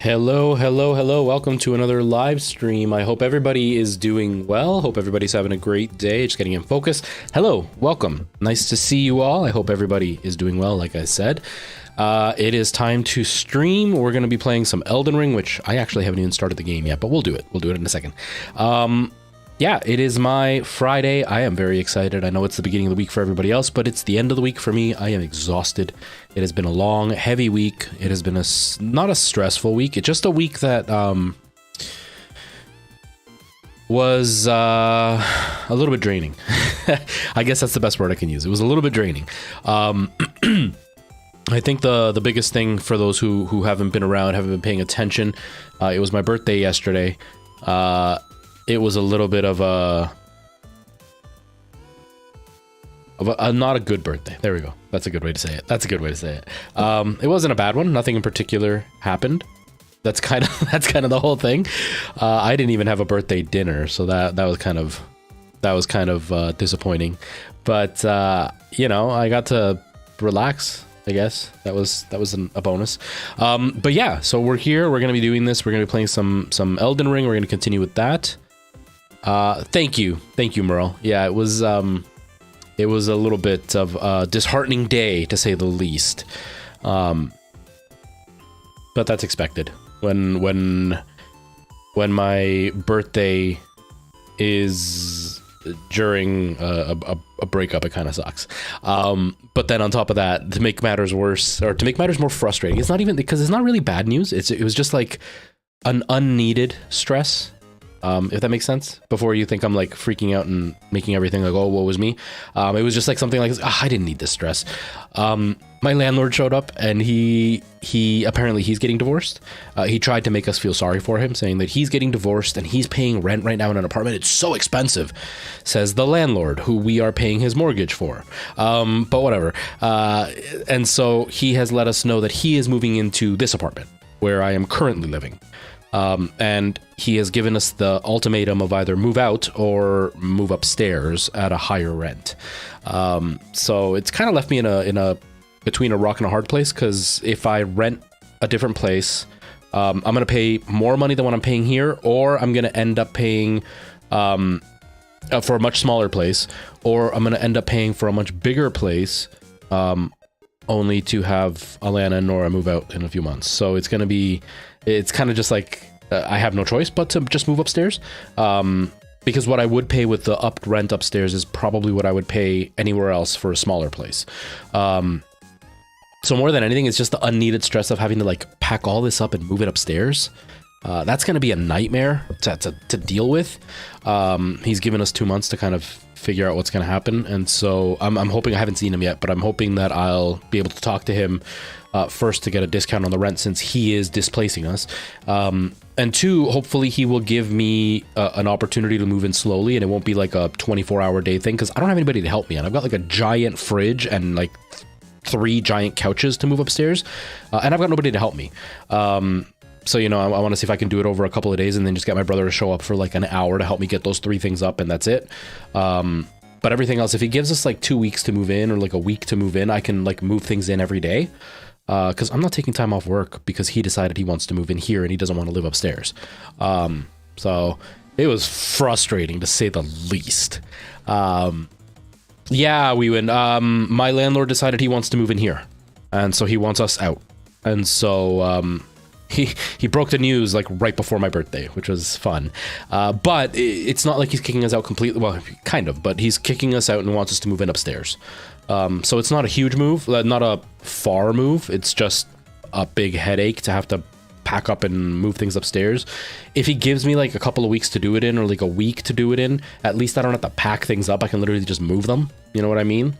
Hello, hello, hello. Welcome to another live stream. I hope everybody is doing well. Hope everybody's having a great day. Just getting in focus. Hello, welcome. Nice to see you all. I hope everybody is doing well, like I said. It is time to stream. We're going to be playing some Elden Ring, which I actually haven't even started the game yet, but we'll do it. We'll do it in a second. Yeah, it is my Friday. I am very excited. I know it's the beginning of the week for everybody else, but it's the end of the week for me. I am exhausted. It has been a long, heavy week. It has been not a stressful week. It's just a week that was a little bit draining. I guess that's the best word I can use. It was a little bit draining. I think the biggest thing for those who haven't been around, haven't been paying attention, it was my birthday yesterday. It was a little bit of a not a good birthday. There we go. That's a good way to say it. That's a good way to say it. It wasn't a bad one. Nothing in particular happened. That's kind of the whole thing. I didn't even have a birthday dinner, so that was kind of disappointing. But you know, I got to relax. I guess that was a bonus. But yeah, so we're here. We're gonna be doing this. We're gonna be playing some Elden Ring. We're gonna continue with that. Thank you, Merle. Yeah, it was a little bit of a disheartening day, to say the least. But that's expected. When my birthday is during a breakup, it kind of sucks. But then on top of that, to make matters worse, or to make matters more frustrating, it's not even because it's not really bad news. It was just like an unneeded stress. If that makes sense, before you think I'm like freaking out and making everything like, oh, woe was me. It was just like something like, I didn't need this stress. My landlord showed up and he apparently he's getting divorced. He tried to make us feel sorry for him, saying that he's getting divorced and he's paying rent right now in an apartment. It's so expensive, says the landlord, who we are paying his mortgage for. But whatever. And so he has let us know that he is moving into this apartment where I am currently living. And he has given us the ultimatum of either move out or move upstairs at a higher rent. So it's kind of left me in a between a rock and a hard place, because if I rent a different place, I'm going to pay more money than what I'm paying here, or I'm going to end up paying for a much smaller place, or I'm going to end up paying for a much bigger place, only to have Alana and Nora move out in a few months. So it's kind of just like I have no choice but to just move upstairs, because what I would pay with the rent upstairs is probably what I would pay anywhere else for a smaller place. So more than anything, it's just the unneeded stress of having to like pack all this up and move it upstairs. That's going to be a nightmare to deal with. He's given us 2 months to kind of figure out what's going to happen. And so I'm hoping, I haven't seen him yet, but I'm hoping that I'll be able to talk to him first to get a discount on the rent, since he is displacing us. And two, hopefully he will give me an opportunity to move in slowly, and it won't be like a 24-hour day thing, because I don't have anybody to help me. And I've got like a giant fridge and like 3 giant couches to move upstairs, and I've got nobody to help me. So, you know, I want to see if I can do it over a couple of days and then just get my brother to show up for like an hour to help me get those 3 things up, and that's it. But everything else, if he gives us like 2 weeks to move in, or like a week to move in, I can like move things in every day. Because I'm not taking time off work because he decided he wants to move in here and he doesn't want to live upstairs. So it was frustrating, to say the least. Yeah, we went. My landlord decided he wants to move in here, and so he wants us out. And so he broke the news like right before my birthday, which was fun. But it's not like he's kicking us out completely. Well, kind of, but he's kicking us out and wants us to move in upstairs. So it's not a huge move, not a far move. It's just a big headache to have to pack up and move things upstairs. If he gives me like a couple of weeks to do it in, or like a week to do it in, at least I don't have to pack things up. I can literally just move them. You know what I mean?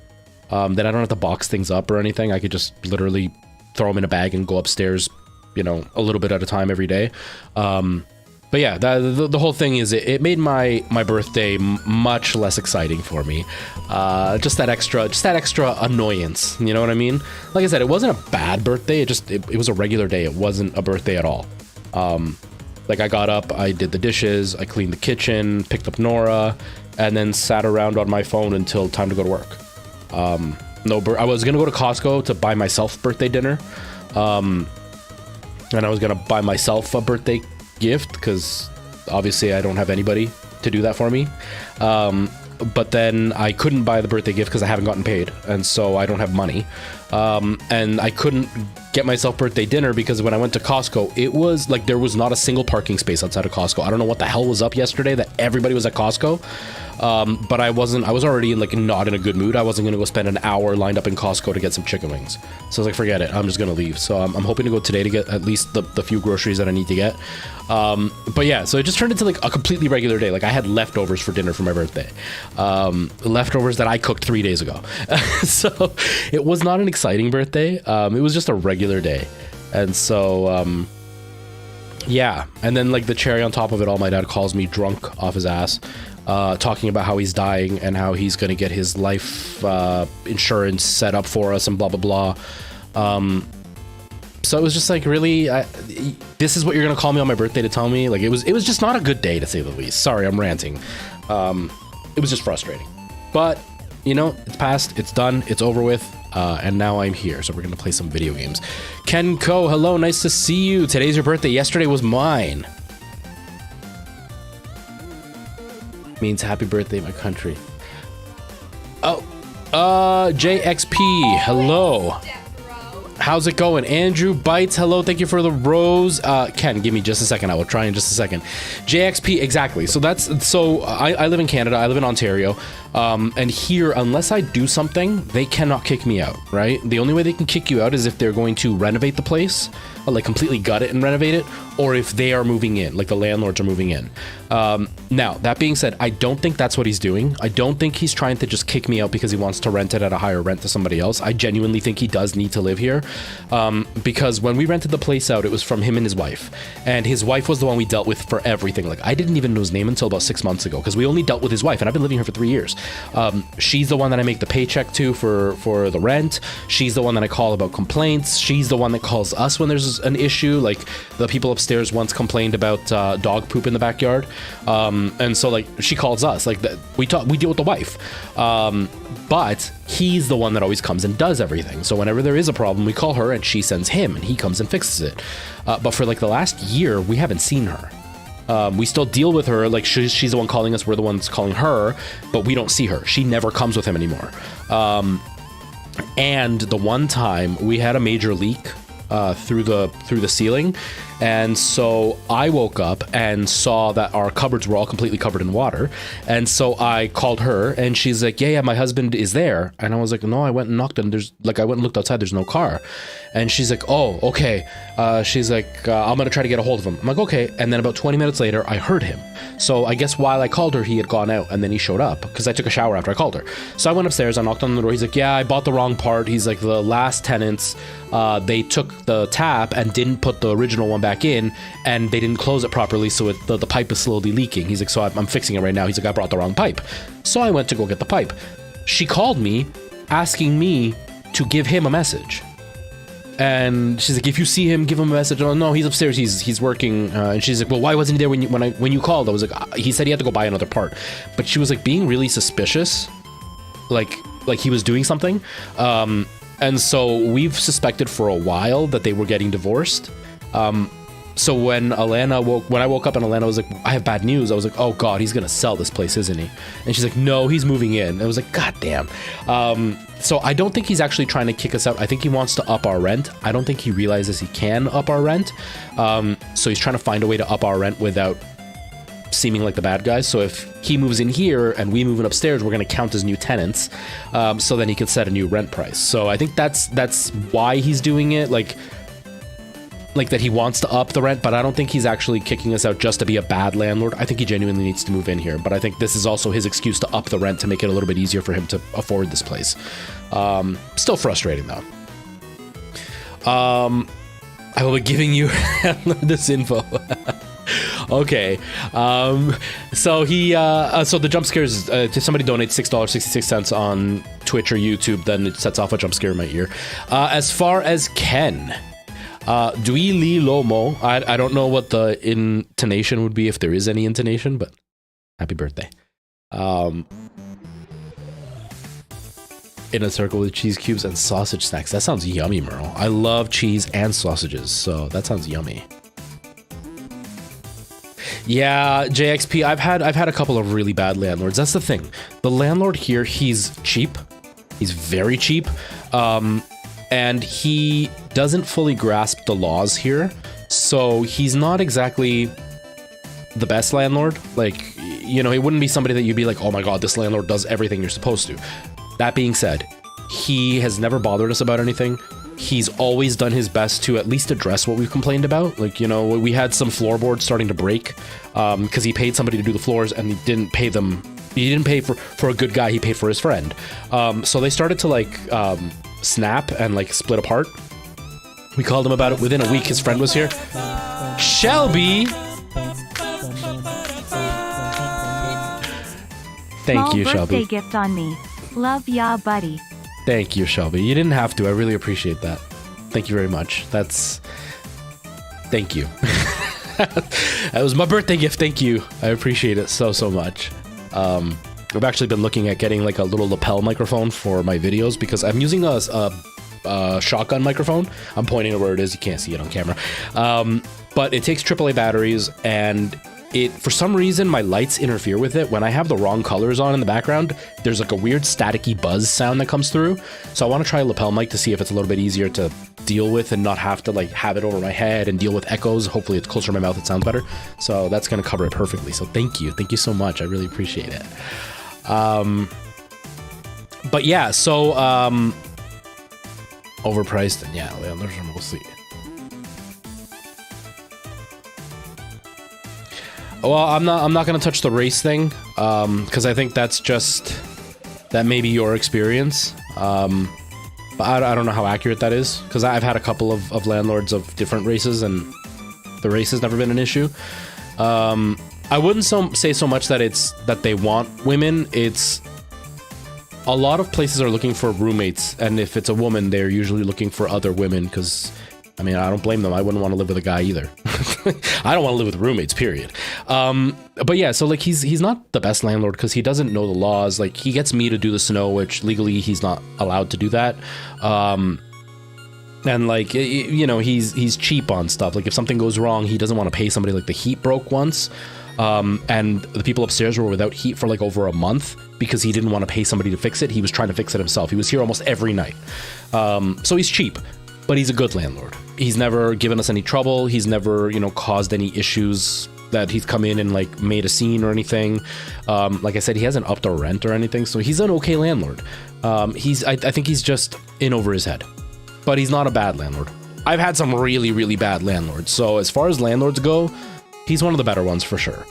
Then I don't have to box things up or anything. I could just literally throw them in a bag and go upstairs, you know, a little bit at a time every day. But yeah, the whole thing is it made my birthday much less exciting for me. Just that extra annoyance. You know what I mean? Like I said, it wasn't a bad birthday. It was a regular day. It wasn't a birthday at all. Like I got up, I did the dishes, I cleaned the kitchen, picked up Nora, and then sat around on my phone until time to go to work. I was gonna go to Costco to buy myself birthday dinner. and I was gonna buy myself a birthday gift because obviously I don't have anybody to do that for me. But then I couldn't buy the birthday gift because I haven't gotten paid, and so I don't have money. And I couldn't get myself birthday dinner because when I went to Costco, it was like there was not a single parking space outside of Costco. I don't know what the hell was up yesterday that everybody was at Costco. But I was already like not in a good mood. I wasn't gonna go spend an hour lined up in Costco to get some chicken wings. So I was like, forget it, I'm just gonna leave. So I'm hoping to go today to get at least the few groceries that I need to get. But yeah, so it just turned into like a completely regular day. Like I had leftovers for dinner for my birthday. Leftovers that I cooked 3 days ago. So it was not an exciting birthday. It was just a regular day. And so, yeah. And then like the cherry on top of it all, my dad calls me drunk off his ass. Talking about how he's dying and how he's going to get his life insurance set up for us and blah, blah, blah. So it was just like, really, this is what you're going to call me on my birthday to tell me? Like, it was just not a good day, to say the least. Sorry, I'm ranting. It was just frustrating. But, you know, it's past, it's done, it's over with, and now I'm here. So we're going to play some video games. Ken Ko, hello, nice to see you. Today's your birthday. Yesterday was mine. Means happy birthday, my country. Oh, JXP, hello. How's it going? Andrew Bites, hello, thank you for the rose. Ken, give me just a second, I will try in just a second. JXP, exactly. So I live in Canada, I live in Ontario, and here, unless I do something, they cannot kick me out, right? The only way they can kick you out is if they're going to renovate the place, like completely gut it and renovate it, or if they are moving in, like the landlords are moving in. Now, that being said, I don't think that's what he's doing. I don't think he's trying to just kick me out because he wants to rent it at a higher rent to somebody else. I genuinely think he does need to live here, because when we rented the place out, it was from him and his wife, and his wife was the one we dealt with for everything. Like, I didn't even know his name until about 6 months ago, because we only dealt with his wife, and I've been living here for 3 years. She's the one that I make the paycheck to for the rent. She's the one that I call about complaints. She's the one that calls us when there's an issue. Like, the people upstairs once complained about dog poop in the backyard, and so like she calls us. Like, we deal with the wife, but he's the one that always comes and does everything. So whenever there is a problem, we call her and she sends him and he comes and fixes it. But for like the last year, we haven't seen her. We still deal with her, like she's the one calling us, we're the ones calling her, but we don't see her. She never comes with him anymore. And the one time we had a major leak through the ceiling, and so I woke up and saw that our cupboards were all completely covered in water, and so I called her and she's like, yeah, my husband is there. And I was like, no, I went and knocked and I went and looked outside, there's no car. And she's like, oh, okay. She's like, I'm gonna try to get a hold of him. I'm like, okay. And then about 20 minutes later, I heard him. So I guess while I called her, he had gone out, and then he showed up because I took a shower after I called her. So I went upstairs, I knocked on the door. He's like, yeah, I bought the wrong part. He's like, the last tenants, they took the tap and didn't put the original one back in, and they didn't close it properly, so the pipe is slowly leaking. He's like, so I'm fixing it right now. He's like, I brought the wrong pipe. So I went to go get the pipe. She called me asking me to give him a message. And she's like, if you see him, give him a message. Oh no, he's upstairs, he's working. And she's like, well, why wasn't he there when you called? I was like, he said he had to go buy another part. But she was like being really suspicious, like he was doing something. And so we've suspected for a while that they were getting divorced. So when I woke up and Alana was like, I have bad news, I was like, oh god, he's gonna sell this place, isn't he? And she's like, no, he's moving in. And I was like, god damn. So I don't think he's actually trying to kick us out. I think he wants to up our rent. I don't think he realizes he can up our rent. So he's trying to find a way to up our rent without seeming like the bad guys. So if he moves in here and we move in upstairs, we're going to count as new tenants. So then he can set a new rent price. So I think that's why he's doing it. Like that he wants to up the rent, but I don't think he's actually kicking us out just to be a bad landlord. I think he genuinely needs to move in here, but I think this is also his excuse to up the rent to make it a little bit easier for him to afford this place. Still frustrating though. I will be giving you this info. Okay. So the Jumpscares, if somebody donates $6.66 on Twitch or YouTube, then it sets off a jump scare in my ear. As far as Ken, Dwi Li Lomo, I don't know what the intonation would be, if there is any intonation, but happy birthday. in a circle with cheese cubes and sausage snacks. That sounds yummy, Merle. I love cheese and sausages, so that sounds yummy. Yeah, JXP, I've had a couple of really bad landlords. That's the thing. The landlord here, he's cheap. He's very cheap. And he doesn't fully grasp the laws here. So he's not exactly the best landlord. Like, you know, he wouldn't be somebody that you'd be like, oh my God, this landlord does everything you're supposed to. That being said, he has never bothered us about anything. He's always done his best to at least address what we've complained about. Like, you know, we had some floorboards starting to break because he paid somebody to do the floors and he didn't pay them. He didn't pay for a good guy. He paid for his friend. So they started to like snap and like split apart. We called him about it. Within a week, his friend was here. Shelby! Thank you, Shelby. Birthday gift on me. Love ya, buddy. Thank you, Shelby. You didn't have to. I really appreciate that. Thank you very much. Thank you. That was my birthday gift. Thank you. I appreciate it so much. I've actually been looking at getting like a little lapel microphone for my videos because I'm using a shotgun microphone. I'm pointing to where it is. You can't see it on camera. But it takes AAA batteries, and for some reason, my lights interfere with it. When I have the wrong colors on in the background, there's like a weird staticky buzz sound that comes through. So I want to try a lapel mic to see if it's a little bit easier to deal with and not have to like have it over my head and deal with echoes. Hopefully it's closer to my mouth, it sounds better. So that's going to cover it perfectly. So thank you so much. I really appreciate it. But yeah, so overpriced, and yeah, landlords are mostly. Well, I'm not gonna touch the race thing, because I think that may be your experience. But I don't know how accurate that is, because I've had a couple of landlords of different races, and the race has never been an issue. I wouldn't say so much that they want women. It's a lot of places are looking for roommates, and if it's a woman, they're usually looking for other women, because I mean, I don't blame them. I wouldn't want to live with a guy either. I don't want to live with roommates, period. But yeah, so like he's not the best landlord because he doesn't know the laws. Like he gets me to do the snow, which legally he's not allowed to do that. And like, you know, he's cheap on stuff. Like if something goes wrong, he doesn't want to pay somebody. Like the heat broke once. And the people upstairs were without heat for like over a month because he didn't want to pay somebody to fix it. He was trying to fix it himself. He was here almost every night. So he's cheap, but he's a good landlord. He's never given us any trouble. He's never, you know, caused any issues that he's come in and like made a scene or anything. Like I said, he hasn't upped our rent or anything. So he's an okay landlord. I think he's just in over his head, but he's not a bad landlord. I've had some really, really bad landlords. So as far as landlords go, he's one of the better ones for sure.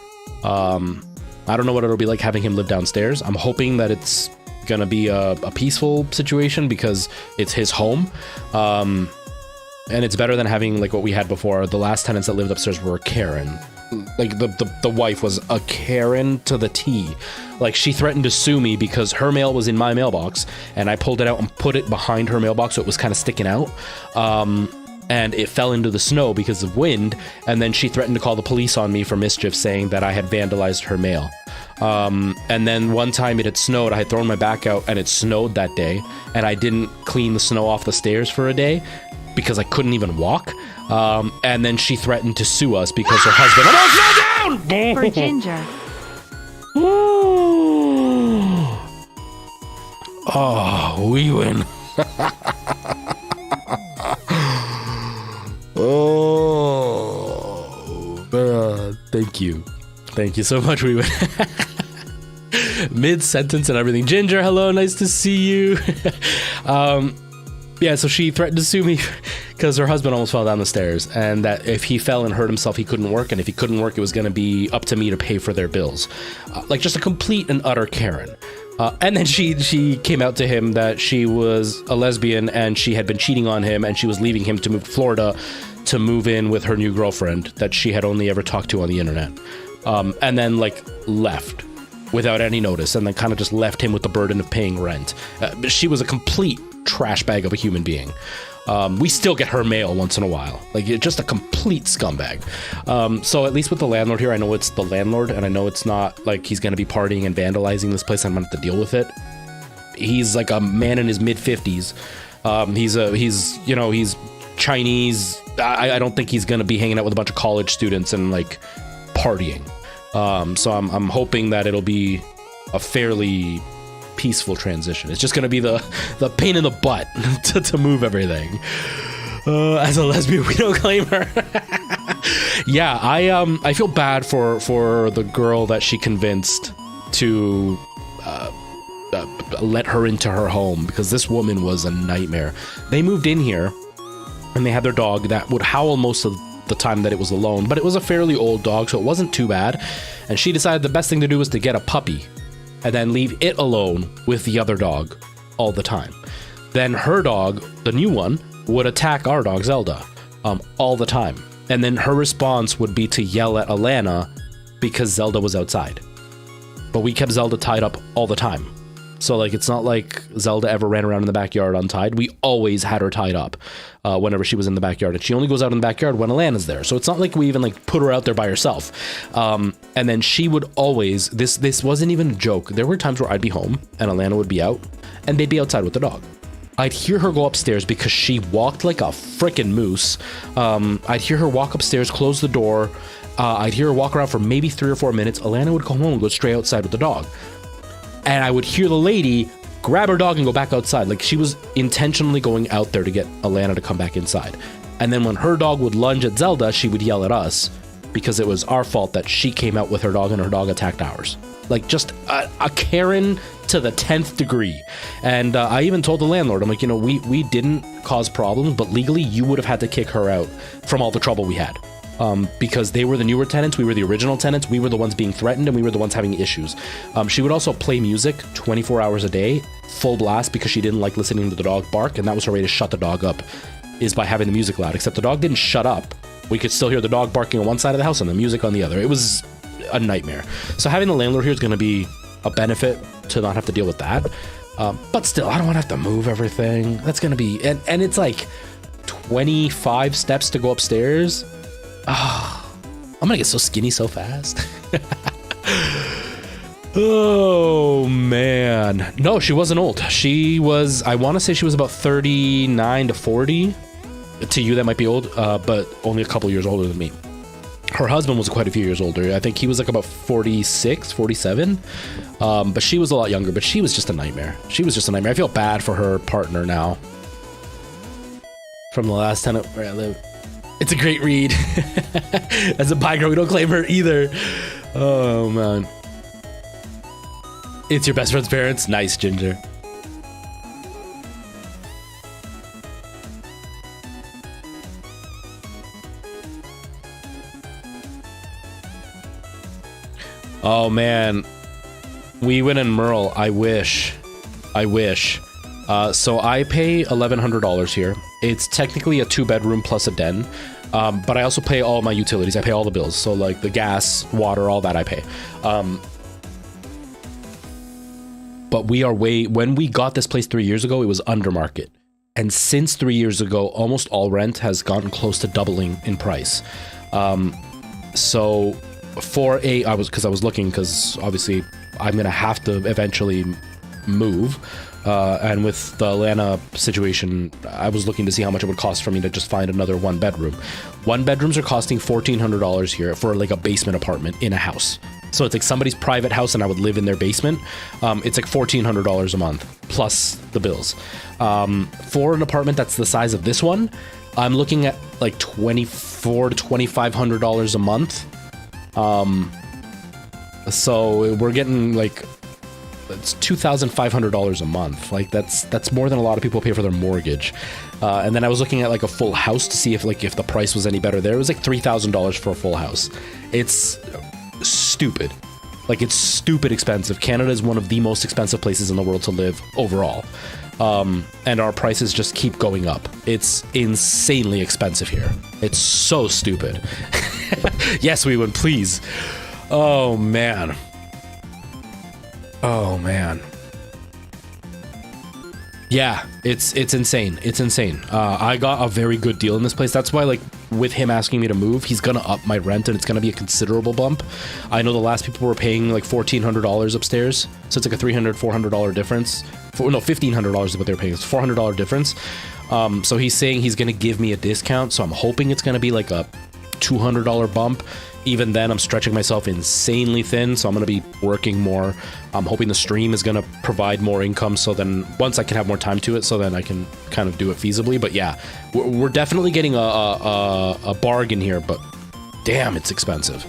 I don't know what it'll be like having him live downstairs. I'm hoping that it's gonna be a peaceful situation because it's his home. And it's better than having like what we had before. The last tenants that lived upstairs were a Karen. Like the wife was a Karen to the T. Like she threatened to sue me because her mail was in my mailbox and I pulled it out and put it behind her mailbox so it was kind of sticking out. And it fell into the snow because of wind, and then she threatened to call the police on me for mischief, saying that I had vandalized her mail. And then one time it had snowed, I had thrown my back out and it snowed that day, and I didn't clean the snow off the stairs for a day because I couldn't even walk. And then she threatened to sue us because her husband almost fell down! For Ginger. Oh, we win. Oh, thank you so much. We went mid-sentence and everything. Ginger, hello, nice to see you. Yeah, so she threatened to sue me because her husband almost fell down the stairs, and that if he fell and hurt himself, he couldn't work, and if he couldn't work, it was going to be up to me to pay for their bills. Like just a complete and utter Karen. And then she came out to him that she was a lesbian and she had been cheating on him, and she was leaving him to move to Florida to move in with her new girlfriend that she had only ever talked to on the internet. And then like left without any notice, and then kind of just left him with the burden of paying rent. She was a complete trash bag of a human being. We still get her mail once in a while. Like, just a complete scumbag. So at least with the landlord here, I know it's the landlord, and I know it's not like he's going to be partying and vandalizing this place. I'm going to have to deal with it. he's like a man in his mid-50s. He's Chinese. I don't think he's gonna be hanging out with a bunch of college students and like partying. So I'm hoping that it'll be a fairly peaceful transition. It's just gonna be the pain in the butt to move everything. As a lesbian, we don't claim her. Yeah, I feel bad for the girl that she convinced to let her into her home, because this woman was a nightmare. They moved in here and they had their dog that would howl most of the time that it was alone, but it was a fairly old dog, so it wasn't too bad. And she decided the best thing to do was to get a puppy and then leave it alone with the other dog all the time. Then her dog, the new one, would attack our dog Zelda all the time. And then her response would be to yell at Alana because Zelda was outside. But we kept Zelda tied up all the time. So like, it's not like Zelda ever ran around in the backyard untied. We always had her tied up whenever she was in the backyard. And she only goes out in the backyard when Alana's there. So it's not like we even like put her out there by herself. And then she would always, this wasn't even a joke. There were times where I'd be home and Alana would be out and they'd be outside with the dog. I'd hear her go upstairs because she walked like a freaking moose. I'd hear her walk upstairs, close the door. I'd hear her walk around for maybe 3 or 4 minutes. Alana would come home and go straight outside with the dog. And I would hear the lady grab her dog and go back outside. Like she was intentionally going out there to get Alana to come back inside. And then when her dog would lunge at Zelda, she would yell at us because it was our fault that she came out with her dog and her dog attacked ours. Like just a Karen to the 10th degree. And I even told the landlord, I'm like, we didn't cause problems, but legally you would have had to kick her out from all the trouble we had. Because they were the newer tenants, we were the original tenants, we were the ones being threatened, and we were the ones having issues. She would also play music 24 hours a day, full blast, because she didn't like listening to the dog bark, and that was her way to shut the dog up, is by having the music loud. Except the dog didn't shut up. We could still hear the dog barking on one side of the house and the music on the other. It was a nightmare. So having the landlord here is going to be a benefit to not have to deal with that. But still, I don't want to have to move everything. That's going to be... And it's like 25 steps to go upstairs. Oh, I'm gonna get so skinny so fast. Oh man. No, she wasn't old. She was, I want to say she was about 39 to 40. To you that might be old, but only a couple years older than me. Her husband was quite a few years older. I think he was like about 46, 47. But she was a lot younger, but she was just a nightmare. She was just a nightmare. I feel bad for her partner now. From the last tenant where I live. It's a great read. As a bi girl, we don't claim her either. Oh man. It's your best friend's parents. Nice, Ginger. Oh man. We win in Merle. I wish. So I pay $1,100 here. It's technically a 2-bedroom plus a den, but I also pay all my utilities. I pay all the bills, so like the gas, water, all that I pay. But we are when we got this place 3 years ago, it was under market. And since 3 years ago, almost all rent has gotten close to doubling in price. So I was looking, because obviously I'm going to have to eventually move. And with the Atlanta situation, I was looking to see how much it would cost for me to just find another 1-bedroom. 1-bedrooms are costing $1,400 here for like a basement apartment in a house. So it's like somebody's private house and I would live in their basement. It's like $1,400 a month plus the bills. For an apartment that's the size of this one, I'm looking at like $2,400 to $2,500 a month. So we're getting like, it's $2,500 a month. Like that's more than a lot of people pay for their mortgage. And then I was looking at like a full house to see if the price was any better there. It was like $3,000 for a full house. It's stupid. Like it's stupid expensive. Canada is one of the most expensive places in the world to live overall. And our prices just keep going up. It's insanely expensive here. It's so stupid. Yes, we would, please. Oh man. Oh man. Yeah, it's insane. It's insane. I got a very good deal in this place. That's why, like, with him asking me to move, he's gonna up my rent, and it's gonna be a considerable bump. I know the last people were paying like $1,400 upstairs, so it's like a $400 difference. No, $1,500 is what they're paying. It's $400 difference. So he's saying he's gonna give me a discount. So I'm hoping it's gonna be like a $200 bump. Even then, I'm stretching myself insanely thin, so I'm going to be working more. I'm hoping the stream is going to provide more income, so then once I can have more time to it, so then I can kind of do it feasibly. But yeah, we're definitely getting a bargain here, but damn, it's expensive.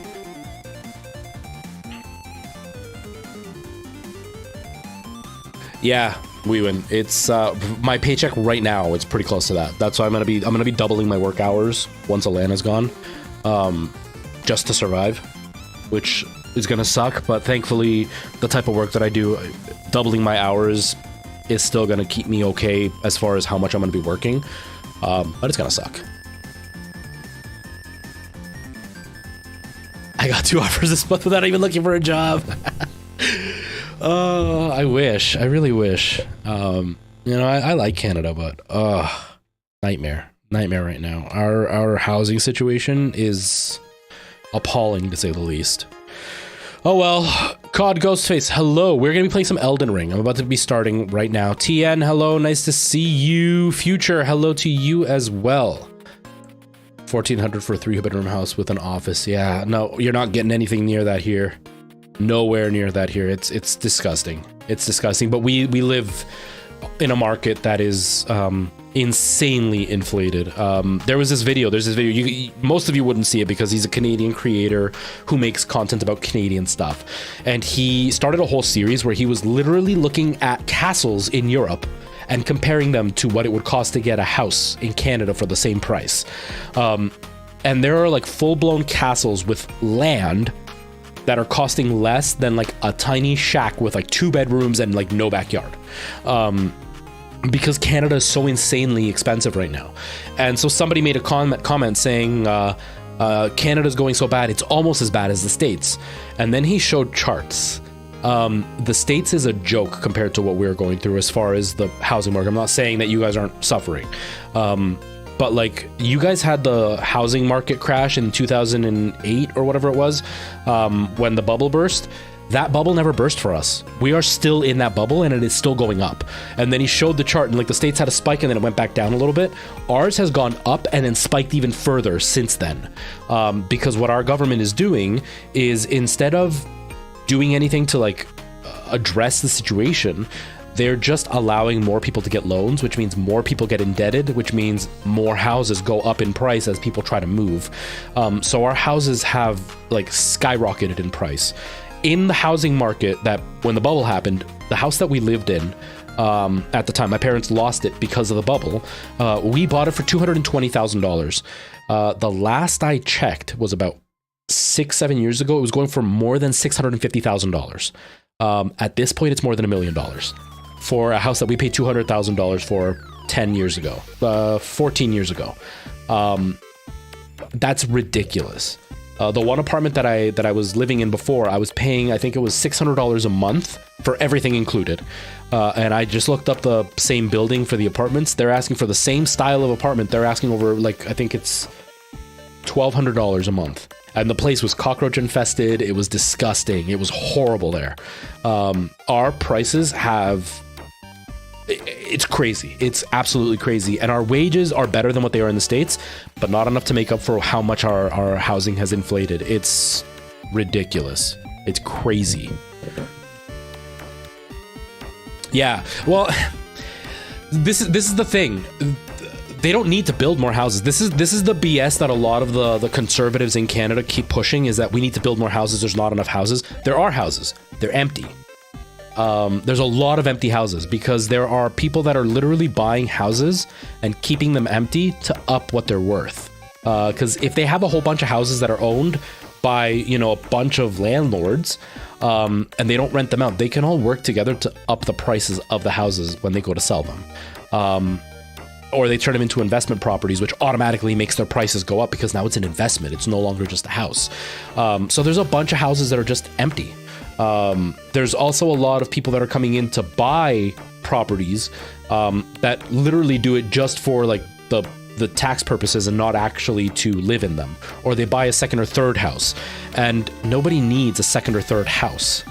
Yeah, we win. It's my paycheck right now. It's pretty close to that. That's why I'm gonna be doubling my work hours once Alana's gone. Just to survive, which is gonna suck, but thankfully the type of work that I do, doubling my hours is still gonna keep me okay as far as how much I'm gonna be working, but it's gonna suck. I got 2 offers this month without even looking for a job. Oh, I wish. I really wish. You know, I like Canada, but nightmare right now. Our housing situation is appalling, to say the least. Oh well. COD Ghostface, hello. We're gonna be playing some Elden Ring. I'm about to be starting right now. TN, hello. Nice to see you. Future, hello to you as well. 1,400 for a 3-bedroom house with an office. Yeah, no, you're not getting anything near that here. Nowhere near that here. It's disgusting. It's disgusting. But we live in a market that is insanely inflated. There's this video, most of you wouldn't see it because he's a Canadian creator who makes content about Canadian stuff, and he started a whole series where he was literally looking at castles in Europe and comparing them to what it would cost to get a house in Canada for the same price. And there are like full-blown castles with land that are costing less than like a tiny shack with like 2 bedrooms and like no backyard. Because Canada is so insanely expensive right now. And so somebody made a comment saying, Canada's going so bad, it's almost as bad as the States. And then he showed charts. The States is a joke compared to what we're going through as far as the housing market. I'm not saying that you guys aren't suffering. But like, you guys had the housing market crash in 2008 or whatever it was, when the bubble burst. That bubble never burst for us. We are still in that bubble, and it is still going up. And then he showed the chart, and like the States had a spike, and then it went back down a little bit. Ours has gone up and then spiked even further since then. Because what our government is doing is, instead of doing anything to like address the situation, they're just allowing more people to get loans, which means more people get indebted, which means more houses go up in price as people try to move. So our houses have like skyrocketed in price. In the housing market, that when the bubble happened, the house that we lived in at the time, my parents lost it because of the bubble. We bought it for $220,000. The last I checked was about 6-7 years ago. It was going for more than $650,000. At this point, it's more than $1 million for a house that we paid $200,000 for 10 years ago, 14 years ago. That's ridiculous. The one apartment that I was living in before, I was paying, I think it was $600 a month for everything included. And I just looked up the same building for the apartments. They're asking for the same style of apartment. They're asking over, like, I think it's $1,200 a month. And the place was cockroach infested. It was disgusting. It was horrible there. Our prices have... It's crazy. It's absolutely crazy. And our wages are better than what they are in the States, but not enough to make up for how much our housing has inflated. It's ridiculous. It's crazy. Yeah. Well, this is the thing. They don't need to build more houses. This is the BS that a lot of the conservatives in Canada keep pushing, is that we need to build more houses. There's not enough houses. There are houses. They're empty. There's a lot of empty houses because there are people that are literally buying houses and keeping them empty to up what they're worth. Because if they have a whole bunch of houses that are owned by, you know, a bunch of landlords, and they don't rent them out, they can all work together to up the prices of the houses when they go to sell them. Or they turn them into investment properties, which automatically makes their prices go up because now it's an investment. It's no longer just a house. So there's a bunch of houses that are just empty. There's also a lot of people that are coming in to buy properties that literally do it just for like the tax purposes and not actually to live in them, or they buy a second or third house, and nobody needs a second or third house.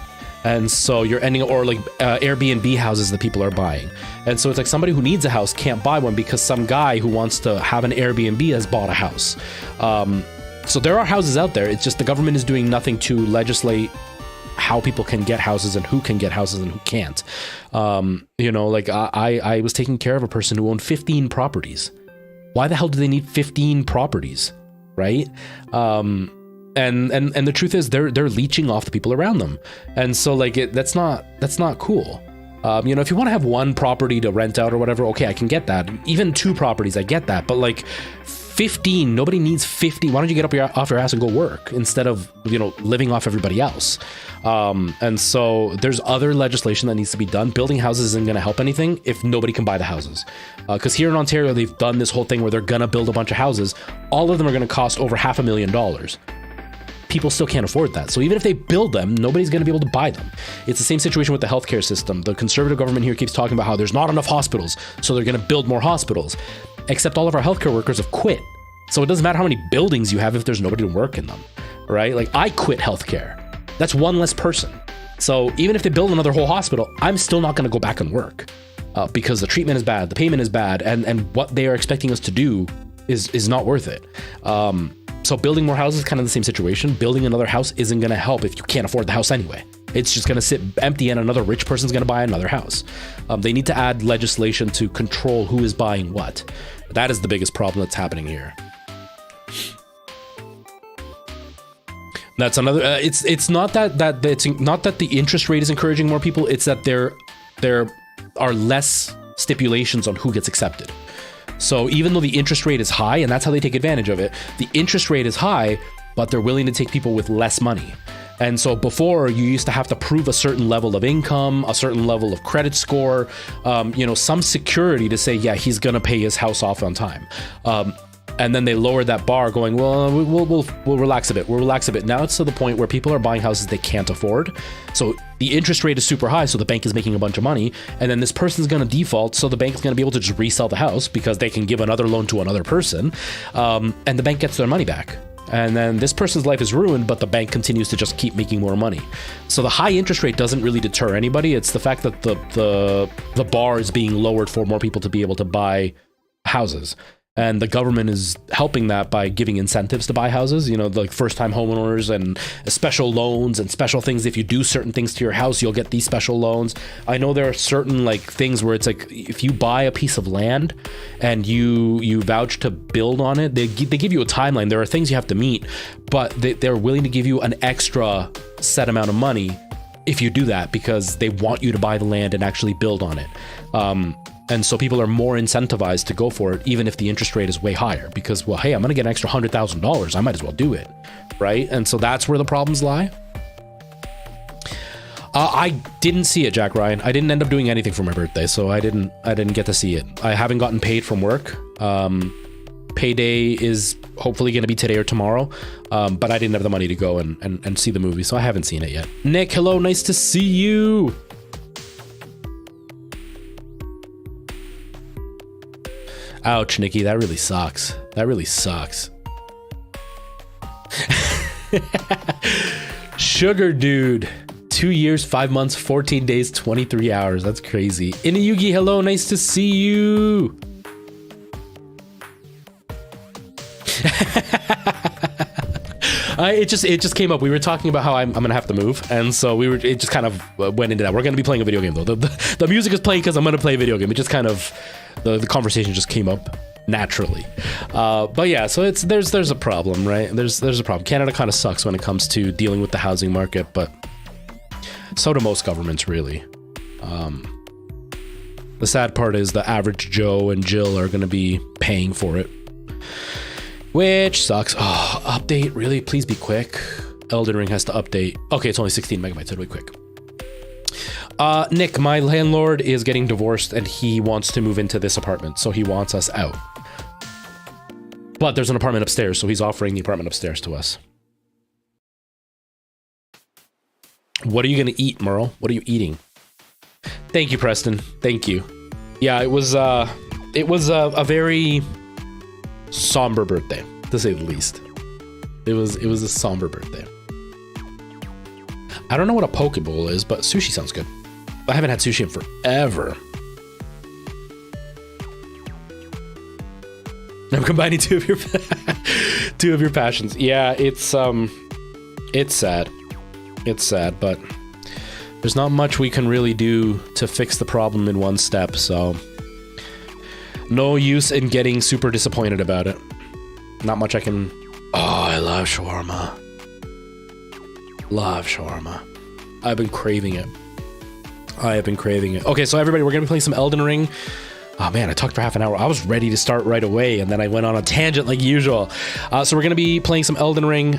And so you're ending, or like Airbnb houses that people are buying. And so it's like somebody who needs a house can't buy one because some guy who wants to have an Airbnb has bought a house. So there are houses out there. It's just the government is doing nothing to legislate how people can get houses and who can get houses and who can't. You know, like I was taking care of a person who owned 15 properties. Why the hell do they need 15 properties, right? And the truth is they're leeching off the people around them. And so like that's not cool. You know, if you want to have one property to rent out or whatever, okay, I can get that. Even 2 properties, I get that. But like 15, nobody needs 50. Why don't you get off your ass and go work instead of, you know, living off everybody else? And so there's other legislation that needs to be done. Building houses isn't going to help anything if nobody can buy the houses. Because here in Ontario, they've done this whole thing where they're going to build a bunch of houses. All of them are going to cost over $500,000. People still can't afford that. So even if they build them, nobody's going to be able to buy them. It's the same situation with the healthcare system. The conservative government here keeps talking about how there's not enough hospitals, so they're going to build more hospitals. Except all of our healthcare workers have quit. So it doesn't matter how many buildings you have if there's nobody to work in them, right? Like I quit healthcare. That's one less person. So even if they build another whole hospital, I'm still not going to go back and work because the treatment is bad, the payment is bad, and what they are expecting us to do is not worth it. So building more houses is kind of the same situation. Building another house isn't going to help if you can't afford the house anyway. It's just going to sit empty and another rich person's going to buy another house. They need to add legislation to control who is buying what. That is the biggest problem that's happening here. That's another. It's not that it's not that the interest rate is encouraging more people. It's that there are less stipulations on who gets accepted. So even though the interest rate is high, and that's how they take advantage of it, the interest rate is high, but they're willing to take people with less money. And so before, you used to have to prove a certain level of income, a certain level of credit score, you know, some security to say, yeah, he's going to pay his house off on time. And then they lowered that bar going, well, we'll relax a bit. We'll relax a bit. Now it's to the point where people are buying houses they can't afford. So the interest rate is super high. So the bank is making a bunch of money. And then this person's going to default. So the bank's going to be able to just resell the house because they can give another loan to another person. And the bank gets their money back. And then this person's life is ruined, but the bank continues to just keep making more money. So the high interest rate doesn't really deter anybody. It's the fact that the bar is being lowered for more people to be able to buy houses. And the government is helping that by giving incentives to buy houses, you know, like first-time homeowners and special loans and special things. If you do certain things to your house, you'll get these special loans. I know there are certain like things where it's like if you buy a piece of land and you vouch to build on it, they give you a timeline. There are things you have to meet, but they're willing to give you an extra set amount of money if you do that because they want you to buy the land and actually build on it. And so people are more incentivized to go for it, even if the interest rate is way higher because, well, hey, I'm going to get an extra $100,000. I might as well do it. Right. And so that's where the problems lie. I didn't see it, Jack Ryan. I didn't end up doing anything for my birthday, so I didn't get to see it. I haven't gotten paid from work. Payday is hopefully going to be today or tomorrow. But I didn't have the money to go and see the movie, so I haven't seen it yet. Nick, hello. Nice to see you. Ouch, Nikki, that really sucks. That really sucks. Sugar dude. 2 years, 5 months, 14 days, 23 hours. That's crazy. Inuyugi, hello, nice to see you. It just came up. We were talking about how I'm gonna have to move, and so it just kind of went into that. We're gonna be playing a video game though. The music is playing because I'm gonna play a video game. It just kind of the conversation just came up naturally. But yeah, so there's a problem, right? There's a problem. Canada kind of sucks when it comes to dealing with the housing market, but so do most governments, really. The sad part is the average Joe and Jill are going to be paying for it, which sucks. Oh, update, really? Please be quick. Elden Ring has to update. Okay, it's only 16 megabytes, so it'll be quick. Nick, my landlord is getting divorced and he wants to move into this apartment, so he wants us out. But there's an apartment upstairs, so he's offering the apartment upstairs to us. What are you going to eat, Merle? What are you eating? Thank you, Preston. Thank you. Yeah, it was a very somber birthday, to say the least. It was a somber birthday. I don't know what a poke bowl is, but sushi sounds good. I haven't had sushi in forever. I'm combining two of your passions. Yeah, it's sad. It's sad, but there's not much we can really do to fix the problem in one step, so no use in getting super disappointed about it. Not much I can... Oh, I love shawarma. Love shawarma. I've been craving it. I have been craving it. Okay, so everybody, we're gonna be playing some Elden Ring. Oh man, I talked for half an hour. I was ready to start right away, and then I went on a tangent like usual. So we're gonna be playing some Elden Ring.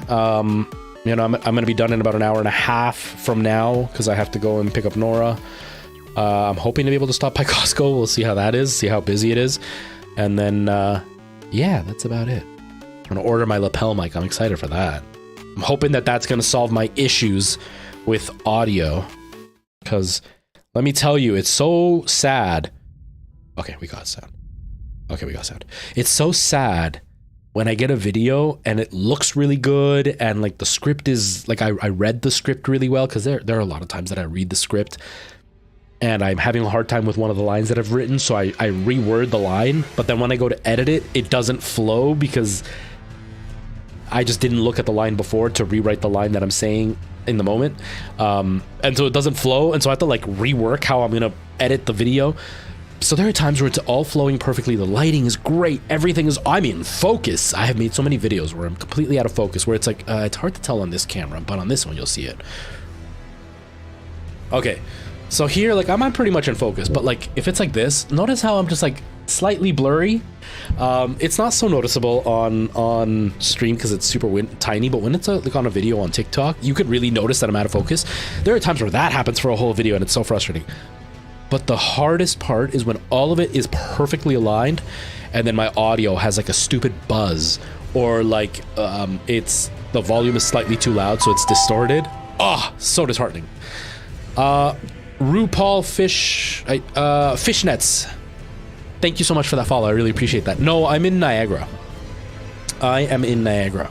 You know, I'm gonna be done in about an hour and a half from now because I have to go and pick up Nora. I'm hoping to be able to stop by Costco. We'll see how that is, see how busy it is, and then yeah, that's about it. I'm gonna order my lapel mic. I'm excited for that. I'm hoping that that's gonna solve my issues with audio, because let me tell you, it's so sad. Okay, we got sound. Okay, we got sound. It's so sad when I get a video and it looks really good and like the script is like, I read the script really well, because there are a lot of times that I read the script and I'm having a hard time with one of the lines that I've written, so I reword the line, but then when I go to edit it, it doesn't flow because I just didn't look at the line before to rewrite the line that I'm saying in the moment. And so it doesn't flow, and so I have to like rework how I'm gonna edit the video. So there are times where it's all flowing perfectly. The lighting is great. Everything is, I'm in focus. I have made so many videos where I'm completely out of focus, where it's like, it's hard to tell on this camera, but on this one, you'll see it. Okay. So here, like, I'm pretty much in focus, but like, if it's like this, notice how I'm just like slightly blurry. It's not so noticeable on stream because it's super tiny, but when it's like on a video on TikTok, you could really notice that I'm out of focus. There are times where that happens for a whole video and it's so frustrating. But the hardest part is when all of it is perfectly aligned and then my audio has like a stupid buzz, or like it's the volume is slightly too loud so it's distorted. Oh, so disheartening. RuPaul Fishnets, thank you so much for that follow. I really appreciate that. No, I'm in Niagara. I am in Niagara.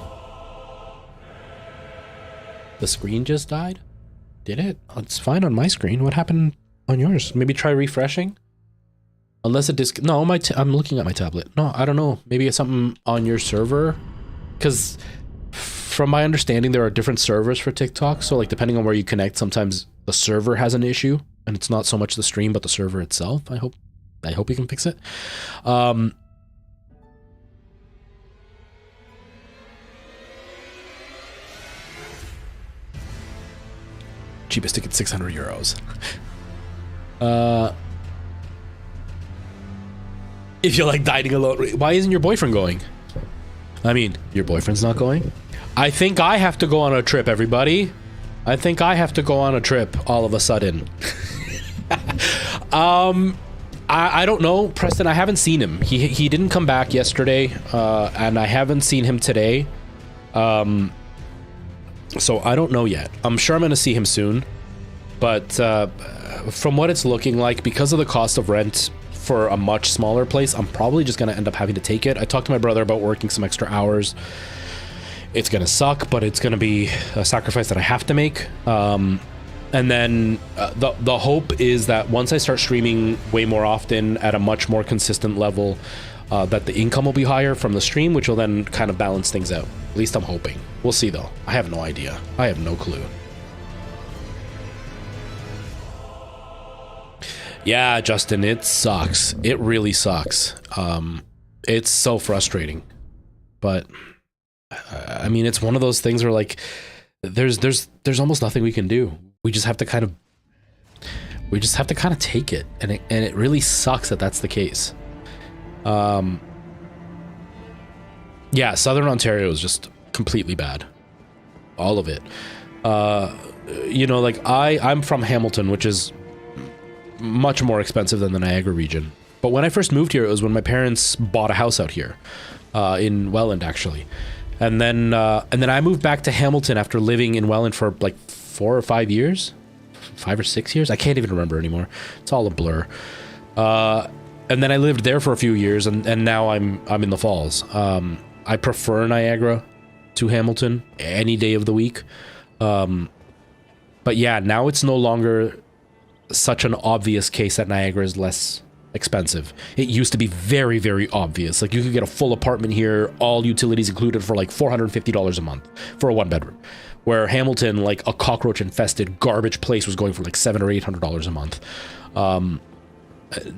The screen just died? Did it? It's fine on my screen. What happened on yours? Maybe try refreshing? Unless it no, I'm looking at my tablet. No, I don't know. Maybe it's something on your server? Because from my understanding, there are different servers for TikTok. So like depending on where you connect, sometimes the server has an issue and it's not so much the stream, but the server itself. I hope you can fix it. Cheapest ticket, 600 euros. If you like dining alone, why isn't your boyfriend going? I mean, your boyfriend's not going? I think I have to go on a trip, everybody. I think I have to go on a trip all of a sudden. I don't know, Preston. I haven't seen him. He didn't come back yesterday, and I haven't seen him today. So I don't know yet. I'm sure I'm gonna see him soon, but from what it's looking like, because of the cost of rent for a much smaller place, I'm probably just gonna end up having to take it. I talked to my brother about working some extra hours. It's gonna suck, but it's gonna be a sacrifice that I have to make. And then the hope is that once I start streaming way more often at a much more consistent level, that the income will be higher from the stream, which will then kind of balance things out. At least I'm hoping. We'll see though. I have no idea. I have no clue. Yeah, Justin, it sucks. It really sucks. It's so frustrating. But I mean, it's one of those things where like there's almost nothing we can do. We just have to kind of take it, and it really sucks that that's the case. Yeah, Southern Ontario is just completely bad. All of it. You know, like I'm from Hamilton, which is much more expensive than the Niagara region. But when I first moved here, it was when my parents bought a house out here, in Welland actually. And then I moved back to Hamilton after living in Welland for like 4 or 5 years. 5 or 6 years. I can't even remember anymore. It's all a blur. And then I lived there for a few years, and now I'm in the Falls. I prefer Niagara to Hamilton any day of the week. But yeah, now it's no longer such an obvious case that Niagara is less expensive. It used to be very, very obvious. Like, you could get a full apartment here, all utilities included, for like $450 a month for a 1-bedroom. Where Hamilton, like a cockroach-infested garbage place, was going for like $700 or $800 a month.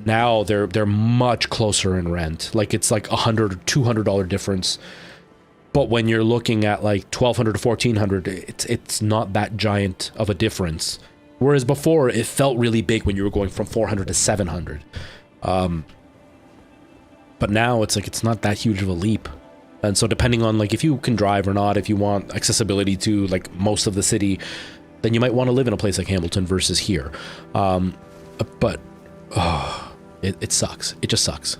Now they're much closer in rent. Like, it's like $100 or $200 difference. But when you're looking at like $1,200 to $1,400, it's not that giant of a difference. Whereas before, it felt really big when you were going from $400 to $700. But now it's like, it's not that huge of a leap. And so depending on like if you can drive or not, if you want accessibility to like most of the city, then you might want to live in a place like Hamilton versus here. But it sucks. It just sucks.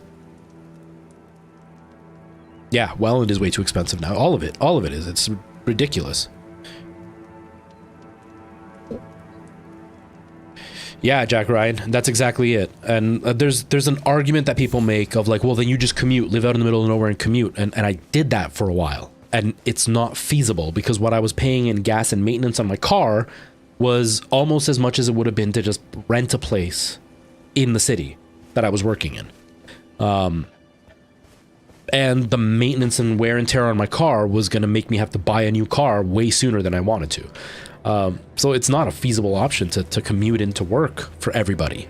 Yeah, Welland is way too expensive now. All of it is. It's ridiculous. Yeah, Jack Ryan, that's exactly it. And there's an argument that people make of like, well, then you just commute, live out in the middle of nowhere and commute. And I did that for a while. And it's not feasible because what I was paying in gas and maintenance on my car was almost as much as it would have been to just rent a place in the city that I was working in. And the maintenance and wear and tear on my car was going to make me have to buy a new car way sooner than I wanted to. So it's not a feasible option to commute into work for everybody.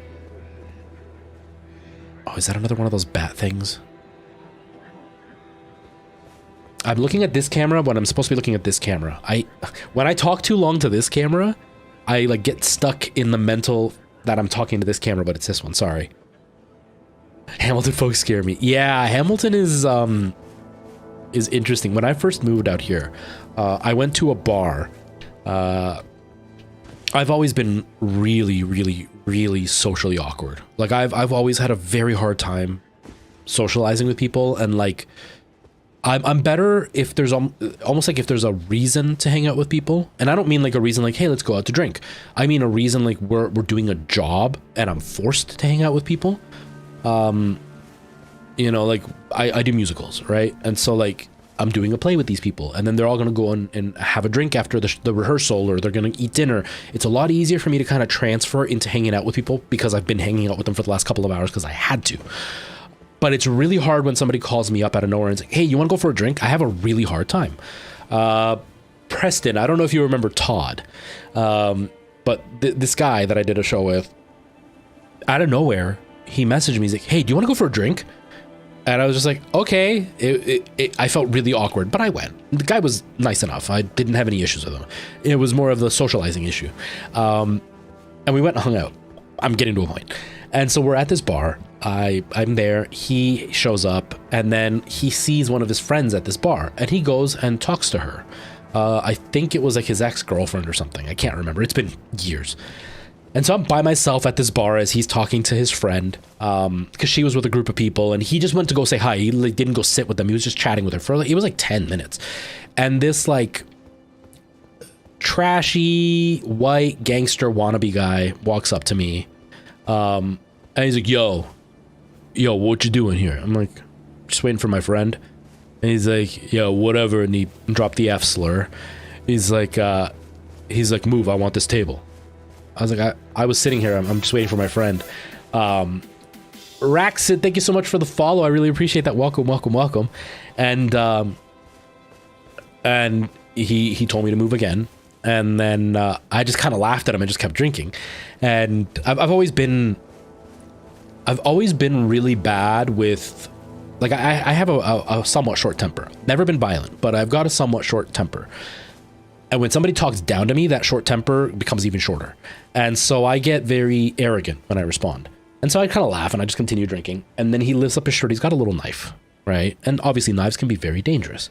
Oh, is that another one of those bat things? I'm looking at this camera when I'm supposed to be looking at this camera. When I talk too long to this camera, I like get stuck in the mental that I'm talking to this camera, but it's this one, sorry. Hamilton folks scare me. Yeah, Hamilton is interesting. When I first moved out here, I went to a bar. I've always been really, really, really socially awkward. Like I've always had a very hard time socializing with people, and like I'm better if there's almost like if there's a reason to hang out with people. And I don't mean like a reason like, hey, let's go out to drink. I mean a reason like we're doing a job and I'm forced to hang out with people. You know, like I do musicals, right? And so like I'm doing a play with these people, and then they're all going to go and have a drink after the rehearsal, or they're going to eat dinner. It's a lot easier for me to kind of transfer into hanging out with people because I've been hanging out with them for the last couple of hours because I had to. But it's really hard when somebody calls me up out of nowhere and says, hey, you want to go for a drink? I have a really hard time. Preston, I don't know if you remember Todd, but this guy that I did a show with, out of nowhere, he messaged me. He's like, hey, do you want to go for a drink? And I was just like, okay. I felt really awkward, but I went. The guy was nice enough. I didn't have any issues with him. It was more of the socializing issue. And we went and hung out. I'm getting to a point. And so we're at this bar. I'm there. He shows up, and then he sees one of his friends at this bar, and he goes and talks to her. I think it was like his ex-girlfriend or something. I can't remember. It's been years. And so I'm by myself at this bar as he's talking to his friend, because she was with a group of people, and he just went to go say hi. He like, didn't go sit with them. He was just chatting with her for like, it was like 10 minutes. And this like trashy white gangster wannabe guy walks up to me, and he's like, yo, what you doing here? I'm like, just waiting for my friend. And he's like, yo, whatever. And he dropped the F slur. He's like, move, I want this table. I was like, I was sitting here. I'm just waiting for my friend. Rax, thank you so much for the follow. I really appreciate that. Welcome. And he told me to move again. And then I just kind of laughed at him and just kept drinking. And I've always been really bad with, like, I have a somewhat short temper. Never been violent, but I've got a somewhat short temper. And when somebody talks down to me, that short temper becomes even shorter. And so I get very arrogant when I respond. And so I kind of laugh and I just continue drinking. And then he lifts up his shirt. He's got a little knife, right? And obviously knives can be very dangerous.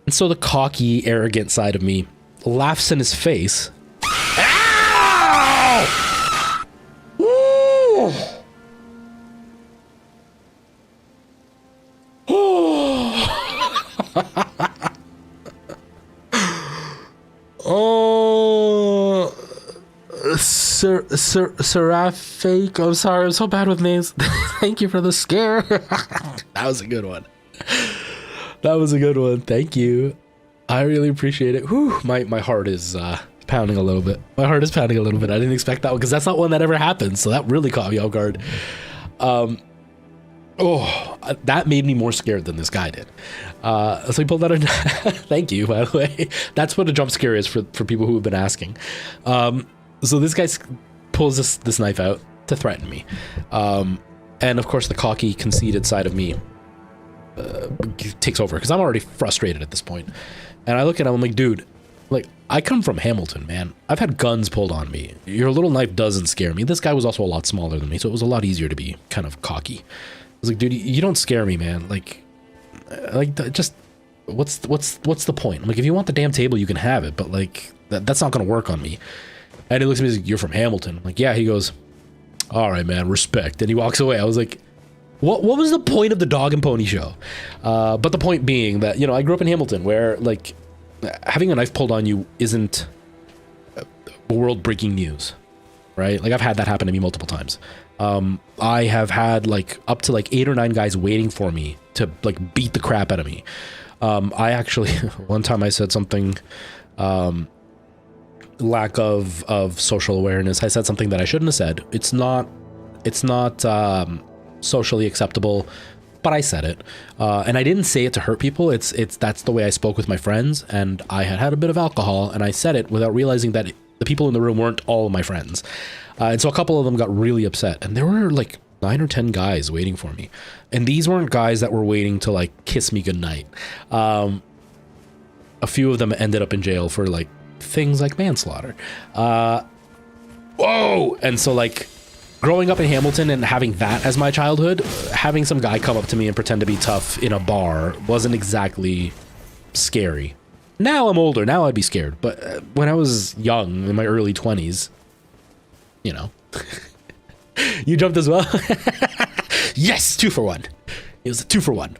And so the cocky, arrogant side of me laughs in his face. Ow! Ooh! Seraphic. I'm sorry, I'm so bad with names. Thank you for the scare. That was a good one. That was a good one. Thank you. I really appreciate it. Whew, my heart is pounding a little bit. My heart is pounding a little bit. I didn't expect that one because that's not one that ever happens. So that really caught me off guard. Oh, that made me more scared than this guy did. So he pulled out a... Thank you, by the way. That's what a jump scare is for people who have been asking. So this guy pulls this knife out to threaten me. And of course, the cocky, conceited side of me takes over because I'm already frustrated at this point. And I look at him, I'm like, dude, like, I come from Hamilton, man. I've had guns pulled on me. Your little knife doesn't scare me. This guy was also a lot smaller than me, so it was a lot easier to be kind of cocky. I was like, dude, you don't scare me, man. Like just what's the point? I'm like, if you want the damn table, you can have it, but like that's not gonna work on me. And he looks at me, he's like, you're from Hamilton. I'm like, yeah. He goes, all right, man, respect. And he walks away. I was like, what was the point of the dog and pony show? But the point being that, you know, I grew up in Hamilton where like having a knife pulled on you isn't world-breaking news, right? Like I've had that happen to me multiple times. I have had like up to like 8 or 9 guys waiting for me to like beat the crap out of me. I actually, one time I said something, lack of social awareness. I said something that I shouldn't have said. It's not socially acceptable, but I said it. And I didn't say it to hurt people. That's the way I spoke with my friends, and I had a bit of alcohol, and I said it without realizing that the people in the room weren't all of my friends. And so a couple of them got really upset, and there were like 9 or 10 guys waiting for me. And these weren't guys that were waiting to like kiss me goodnight. A few of them ended up in jail for like things like manslaughter. Whoa! And so like growing up in Hamilton and having that as my childhood, having some guy come up to me and pretend to be tough in a bar wasn't exactly scary. Now I'm older, now I'd be scared. But when I was young, in my early 20s, you know, you jumped as well. Yes, 2 for 1. It was a 2 for 1.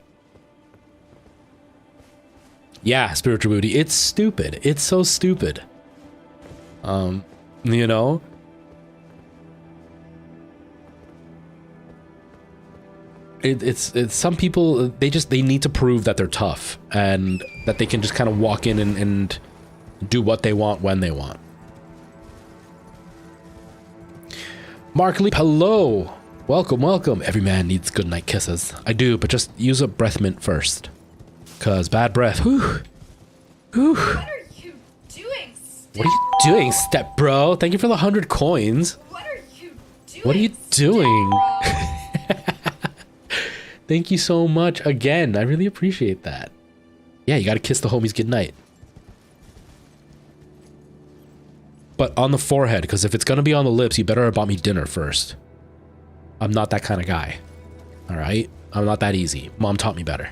Yeah, spiritual booty. It's stupid. It's so stupid. You know, it's some people, they need to prove that they're tough and that they can just kind of walk in and do what they want when they want. Mark Lee, hello. Welcome. Every man needs good night kisses. I do, but just use a breath mint first. Cause bad breath. Whew. Whew. What are you doing, Step? What are you doing, Step Bro? Thank you for the 100 coins. What are you doing? What are you doing? Step, Thank you so much again. I really appreciate that. Yeah, you gotta kiss the homies goodnight. But on the forehead, because if it's gonna be on the lips, you better have bought me dinner first. I'm not that kind of guy. All right? I'm not that easy. Mom taught me better.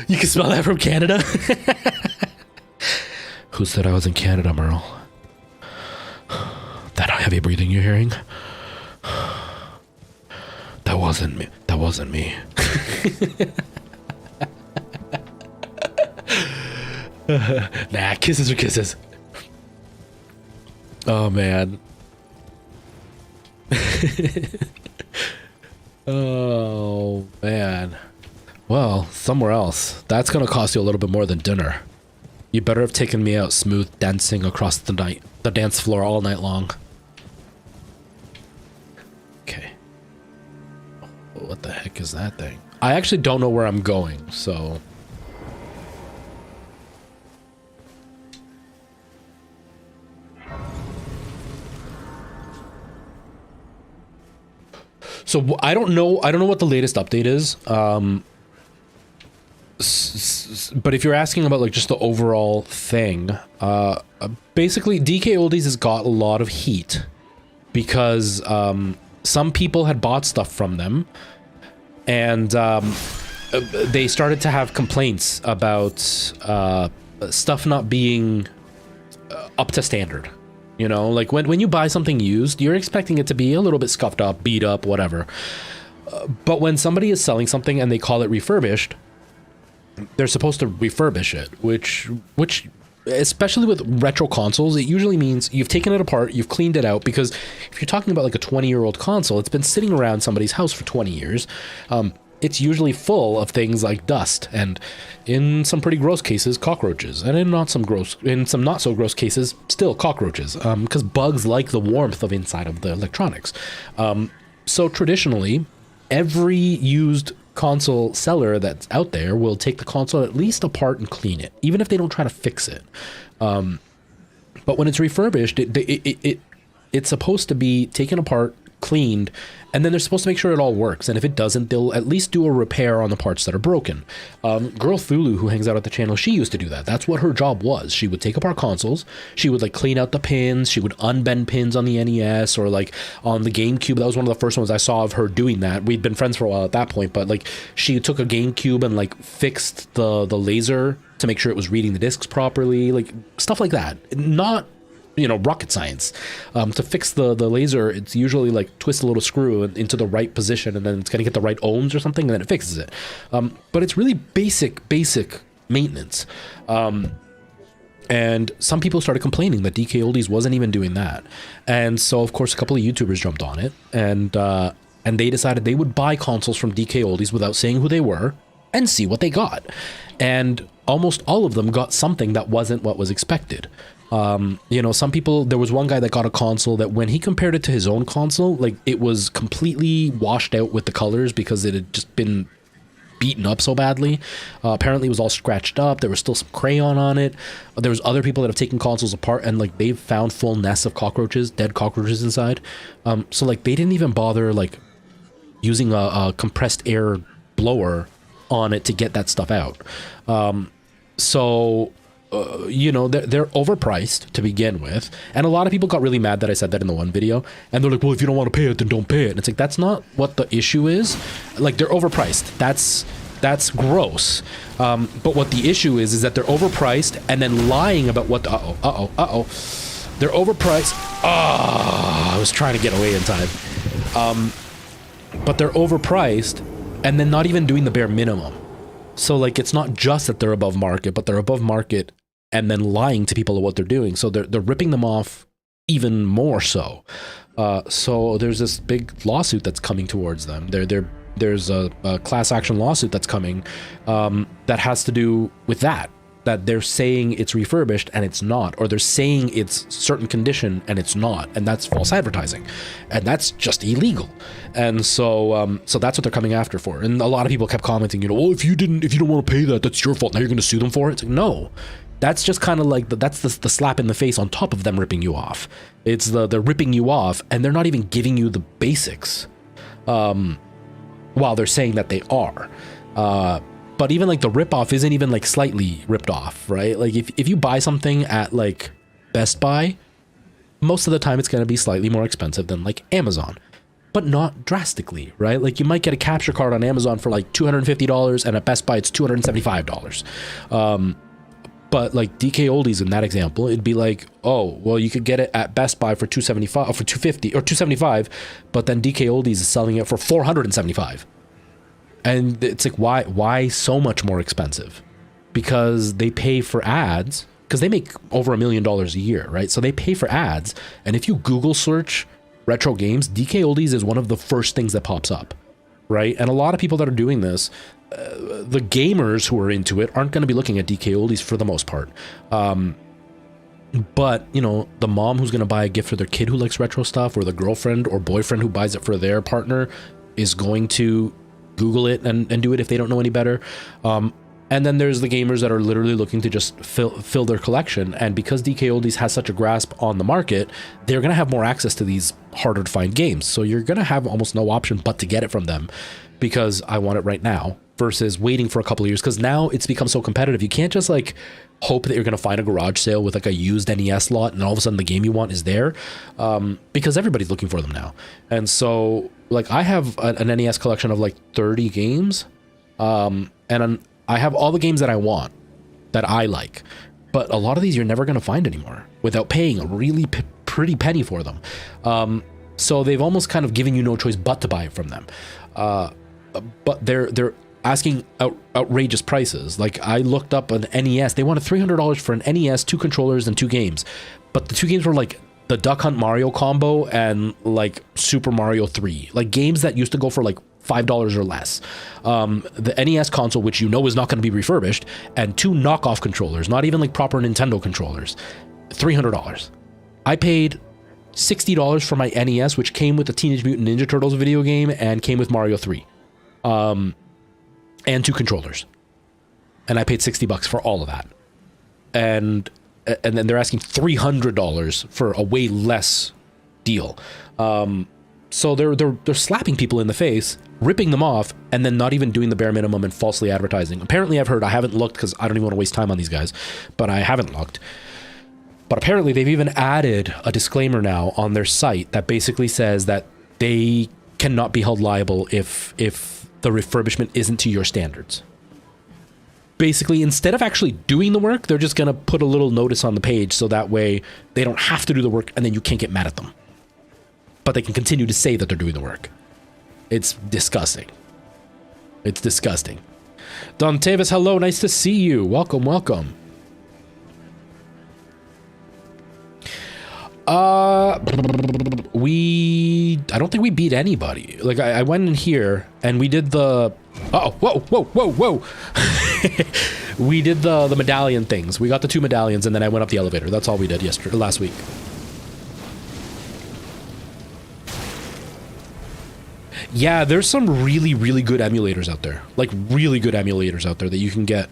You can smell that from Canada? Who said I was in Canada, Merle? That heavy breathing you're hearing? That wasn't me. That wasn't me. Nah, kisses are kisses. Oh, man. Oh, man. Well, somewhere else. That's gonna cost you a little bit more than dinner. You better have taken me out smooth dancing across the dance floor all night long. Okay. What the heck is that thing? I actually don't know where I'm going, so... So I don't know what the latest update is. But if you're asking about like just the overall thing, basically DK Oldies has got a lot of heat because some people had bought stuff from them, and they started to have complaints about stuff not being up to standard. You know, like when you buy something used, you're expecting it to be a little bit scuffed up, beat up, whatever. But when somebody is selling something and they call it refurbished, they're supposed to refurbish it, which especially with retro consoles, it usually means you've taken it apart, you've cleaned it out, because if you're talking about like a 20-year-old console, it's been sitting around somebody's house for 20 years. It's usually full of things like dust and, in some pretty gross cases, cockroaches, and in some not so gross cases, still cockroaches, because bugs like the warmth of inside of the electronics. So traditionally, every used console seller that's out there will take the console at least apart and clean it, even if they don't try to fix it. But when it's refurbished, it's supposed to be taken apart, cleaned, and then they're supposed to make sure it all works. And if it doesn't, they'll at least do a repair on the parts that are broken. Girl Thulu, who hangs out at the channel, she used to do that. That's what her job was. She would take apart consoles, she would like clean out the pins, she would unbend pins on the NES or like on the GameCube. That was one of the first ones I saw of her doing that. We'd been friends for a while at that point, but like she took a GameCube and like fixed the laser to make sure it was reading the discs properly, like stuff like that. Not, you know, rocket science. To fix the laser, it's usually like twist a little screw into the right position, and then it's going to get the right ohms or something, and then it fixes it. But it's really basic maintenance. And some people started complaining that DK Oldies wasn't even doing that. And so, of course, a couple of YouTubers jumped on it, and they decided they would buy consoles from DK Oldies without saying who they were and see what they got. And almost all of them got something that wasn't what was expected. You know, some people, there was one guy that got a console that when he compared it to his own console, like it was completely washed out with the colors because it had just been beaten up so badly. Apparently it was all scratched up. There was still some crayon on it. There was other people that have taken consoles apart and like they've found full nests of cockroaches, dead cockroaches inside. So like they didn't even bother like using a compressed air blower on it to get that stuff out. You know, they're overpriced to begin with, and a lot of people got really mad that I said that in the one video, and they're like, well, if you don't want to pay it, then don't pay it. And it's like, that's not what the issue is. Like, they're overpriced. That's gross. But what the issue is that they're overpriced and then lying about what the, they're overpriced. I was trying to get away in time. But they're overpriced and then not even doing the bare minimum. So like, it's not just that they're above market, but they're above market and then lying to people of what they're doing. So they're ripping them off even more so. So there's this big lawsuit that's coming towards them. There's a class action lawsuit that's coming that has to do with that they're saying it's refurbished and it's not, or they're saying it's certain condition and it's not, and that's false advertising, and that's just illegal. And so so that's what they're coming after for. And a lot of people kept commenting, you know, well, if you don't want to pay that, that's your fault. Now you're going to sue them for it. It's like, no, that's just kind of like that's the slap in the face on top of them ripping you off. It's they're ripping you off and they're not even giving you the basics, while they're saying that they are. But even like the ripoff isn't even like slightly ripped off, right? Like if you buy something at like Best Buy, most of the time it's going to be slightly more expensive than like Amazon, but not drastically, right? Like you might get a capture card on Amazon for like $250 and at Best Buy it's $275. But like DK Oldies in that example, it'd be like, oh, well, you could get it at Best Buy for $275 or for $250 or $275, but then DK Oldies is selling it for $475. And it's like, why so much more expensive? Because they pay for ads, because they make over $1 million a year, right? So they pay for ads. And if you Google search retro games, DK Oldies is one of the first things that pops up, right? And a lot of people that are doing this, the gamers who are into it aren't going to be looking at DK Oldies for the most part. But, you know, the mom who's going to buy a gift for their kid who likes retro stuff, or the girlfriend or boyfriend who buys it for their partner is going to Google it and do it if they don't know any better. And then there's the gamers that are literally looking to just fill their collection. And because DK Oldies has such a grasp on the market, they're going to have more access to these harder to find games. So you're going to have almost no option but to get it from them, because I want it right now, versus waiting for a couple of years. Because now it's become so competitive. You can't just like hope that you're going to find a garage sale with like a used NES lot and all of a sudden the game you want is there, because everybody's looking for them now. And so like I have an NES collection of like 30 games, and I have all the games that I want, that I like, but a lot of these you're never going to find anymore without paying a really pretty penny for them. So they've almost kind of given you no choice but to buy it from them. But they're asking outrageous prices. Like, I looked up an NES. They wanted $300 for an NES, 2 controllers, and 2 games. But the 2 games were like the Duck Hunt Mario combo and like Super Mario 3. Like games that used to go for like $5 or less. The NES console, which you know is not going to be refurbished, and 2 knockoff controllers, not even like proper Nintendo controllers. $300. I paid $60 for my NES, which came with the Teenage Mutant Ninja Turtles video game and came with Mario 3. And 2 controllers. And I paid $60 for all of that. And then they're asking $300 for a way less deal. So they're slapping people in the face, ripping them off, and then not even doing the bare minimum and falsely advertising. Apparently, I've heard, I haven't looked because I don't even want to waste time on these guys, but I haven't looked. But apparently they've even added a disclaimer now on their site that basically says that they cannot be held liable if the refurbishment isn't to your standards. Basically, instead of actually doing the work, they're just going to put a little notice on the page so that way they don't have to do the work and then you can't get mad at them. But they can continue to say that they're doing the work. It's disgusting. It's disgusting. Don Tavis, hello. Nice to see you. Welcome, welcome. I don't think we beat anybody. Like, I went in here and we did the... Uh-oh, whoa. We did the medallion things. We got the 2 medallions and then I went up the elevator. That's all we did last week. Yeah, there's some really, really good emulators out there. Like, really good emulators out there that you can get